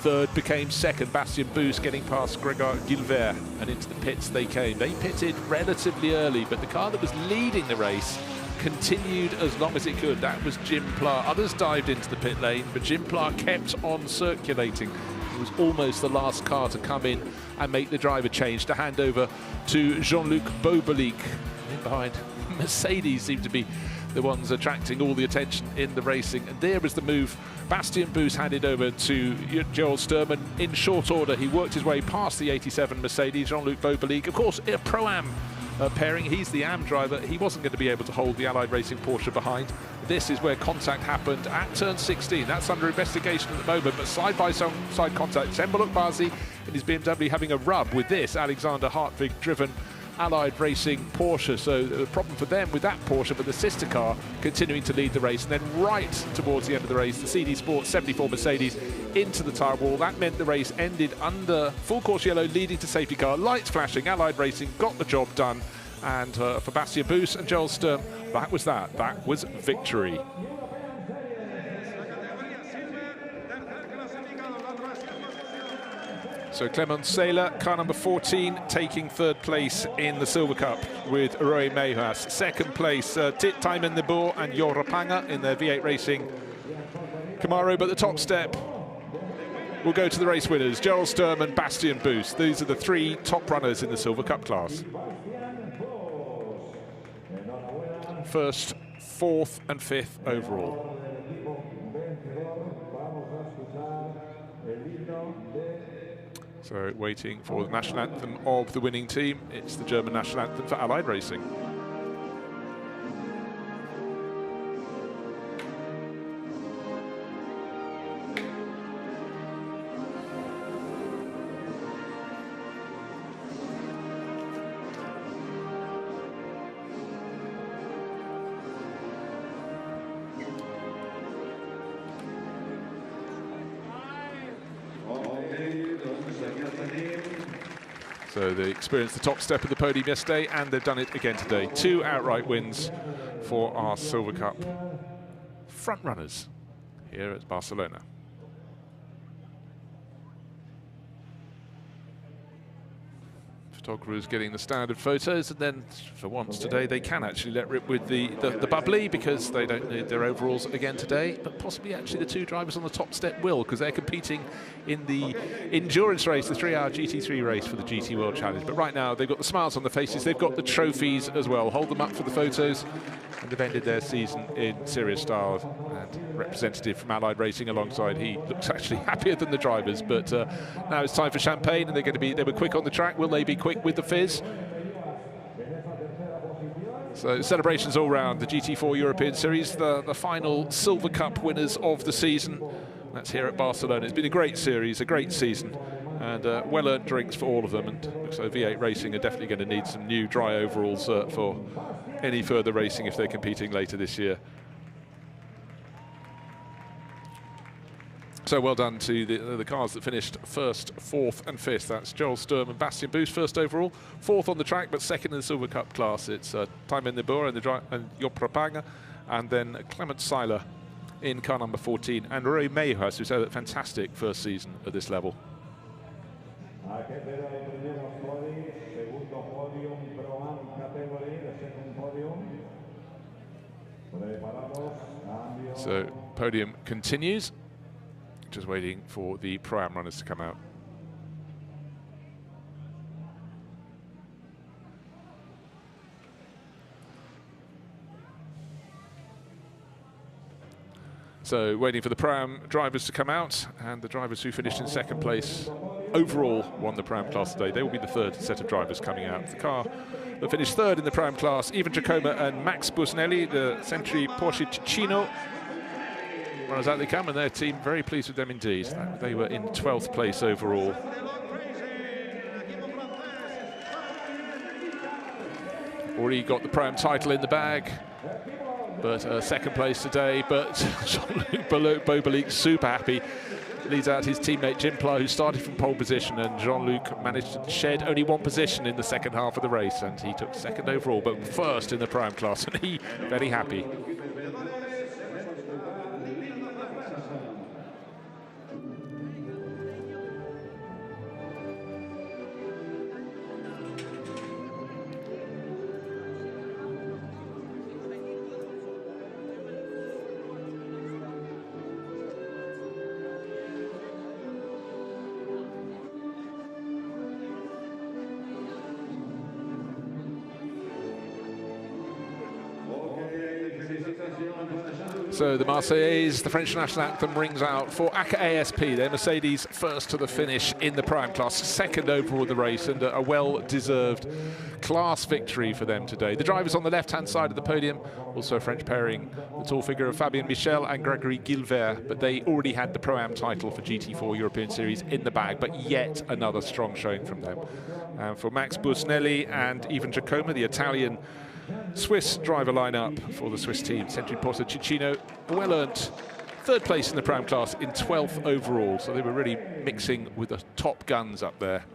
Third became second. Bastien Boos getting past Gregor Gilvert, and into the pits they came. They pitted relatively early, but the car that was leading the race continued as long as it could. That was Jim Pla. Others dived into the pit lane, but Jim Pla kept on circulating. It was almost the last car to come in and make the driver change, to hand over to Jean-Luc Bobelic. In behind, Mercedes seemed to be the ones attracting all the attention in the racing. And there was the move. Bastien Boos handed over to Joel Sturm, and in short order he worked his way past the 87 Mercedes, Jean-Luc Bobelic. Of course, a Pro-Am pairing. He's the AM driver. He wasn't going to be able to hold the Allied Racing Porsche behind. This is where contact happened at turn 16. That's under investigation at the moment, but side-by-side contact. Semboluk Bazi in his BMW having a rub with this Alexander Hartwig-driven Allied Racing Porsche. So the problem for them with that Porsche, but the sister car continuing to lead the race. And then right towards the end of the race, the CD Sport 74 Mercedes into the tyre wall. That meant the race ended under full course yellow, leading to safety car. Lights flashing. Allied Racing got the job done. And for Bastien Boos and Joel Sturm, that was that. That was victory. So Clement Saylor, car number 14, taking third place in the Silver Cup with Roy Mejas. Second place, Tit Taimen Nebo and Jora Panga in their V8 Racing Camaro. But the top step will go to the race winners, Joel Sturm and Bastien Boos. These are the 3 top runners in the Silver Cup class. First, 4th and 5th overall. So waiting for the national anthem of the winning team. It's the German national anthem for Allied Racing. So they experienced the top step of the podium yesterday, and they've done it again today. 2 outright wins for our Silver Cup front runners here at Barcelona. photographers getting the standard photos, and then for once today they can actually let rip with the bubbly, because they don't need their overalls again today, but possibly actually the two drivers on the top step will, because they're competing in the endurance race, the 3-hour GT3 race for the GT World Challenge. But right now they've got the smiles on their faces, they've got the trophies as well. Hold them up for the photos, and they've ended their season in serious style. And representative from Allied Racing alongside, he looks actually happier than the drivers. But now it's time for champagne, and they were quick on the track. Will they be quick with the fizz? So celebrations all round the GT4 European Series, the final Silver Cup winners of the season. That's here at Barcelona. It's been a great series, a great season, and well-earned drinks for all of them. And so V8 Racing are definitely going to need some new dry overalls for any further racing if they're competing later this year. So well done to the cars that finished first, fourth and fifth. That's Joel Sturm and Bastien Boost first overall, fourth on the track, but second in the Silver Cup class. It's Tijmen de Boer and Job Propanger, and then Clement Seiler in car number 14, and Roy Meijers, who's had a fantastic first season at this level. So podium continues. Just waiting for the Pro-Am runners to come out. So waiting for the Pro-Am drivers to come out, and the drivers who finished in second place overall won the Pro-Am class today. They will be the third set of drivers coming out. The car that finished third in the Pro-Am class, Ivan Giacomo and Max Busnelli, the Century Porsche Ticino. As out they come, and their team very pleased with them indeed. They were in 12th place overall. Already got the Pro-Am title in the bag, but second place today. But Jean-Luc Beaubelic super happy. Leads out his teammate Jim Pla, who started from pole position, and Jean-Luc managed to shed only one position in the second half of the race, and he took second overall, but first in the Pro-Am class, and he very happy. So the Marseillaise, the French national anthem, rings out for ACA ASP. Their Mercedes first to the finish in the Pro-Am class, second overall in the race, and a well-deserved class victory for them today. The drivers on the left-hand side of the podium, also a French pairing, the tall figure of Fabien Michel and Gregory Gilbert, but they already had the Pro-Am title for GT4 European Series in the bag, but yet another strong showing from them. For Max Busnelli and Ivan Giacomo, the Italian Swiss driver lineup for the Swiss team, Century Porsche Ticino, well-earned third place in the Pro-Am class in 12th overall, so they were really mixing with the top guns up there.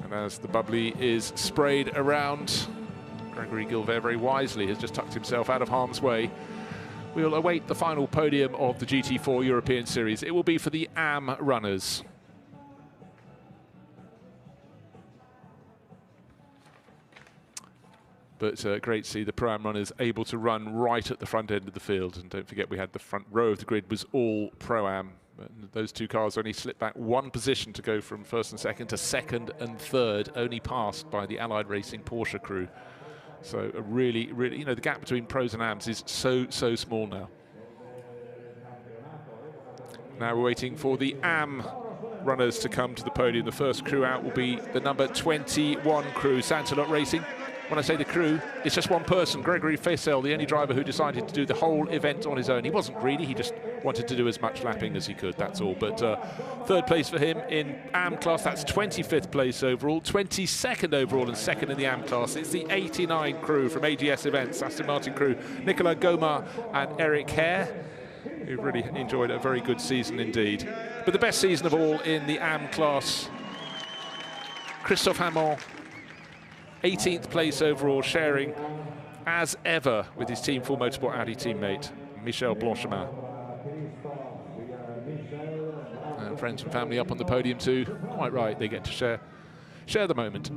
And as the bubbly is sprayed around, Gregory Gilbert very wisely has just tucked himself out of harm's way. We'll await the final podium of the GT4 European Series. It will be for the AM runners. But great to see the Pro-Am runners able to run right at the front end of the field. And don't forget, we had the front row of the grid was all Pro-Am. Those two cars only slipped back one position to go from first and second to second and third, only passed by the Allied Racing Porsche crew. So a really, you know, the gap between pros and AMs is so small now. Now we're waiting for the AM runners to come to the podium. The first crew out will be the number 21 crew, Santalot Racing. When I say the crew, it's just one person, Gregory Faisel, the only driver who decided to do the whole event on his own. He wasn't greedy, he just wanted to do as much lapping as he could, that's all. But third place for him in AM class, that's 25th place overall, 22nd overall and second in the AM class. It's the 89 crew from AGS Events, Aston Martin crew, Nicolas Gomar and Eric Hare, who've really enjoyed a very good season indeed. But the best season of all in the AM class, Christophe Hamon, 18th place overall, sharing as ever with his Team Full Motorsport Audi teammate Michel Blanchemin. friends and family up on the podium too. Quite right, they get to share the moment.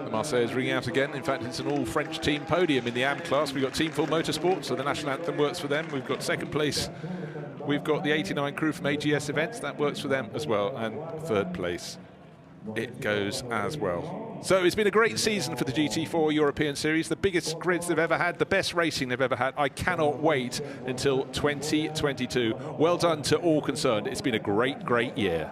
The Marseille is ringing out again. In fact, it's an all-French team podium in the AM class. We've got Team 4 Motorsports, so the national anthem works for them. We've got second place. We've got the 89 crew from AGS Events. That works for them as well. And third place, it goes as well. So it's been a great season for the GT4 European Series. The biggest grids they've ever had, the best racing they've ever had. I cannot wait until 2022. Well done to all concerned. It's been a great, great year.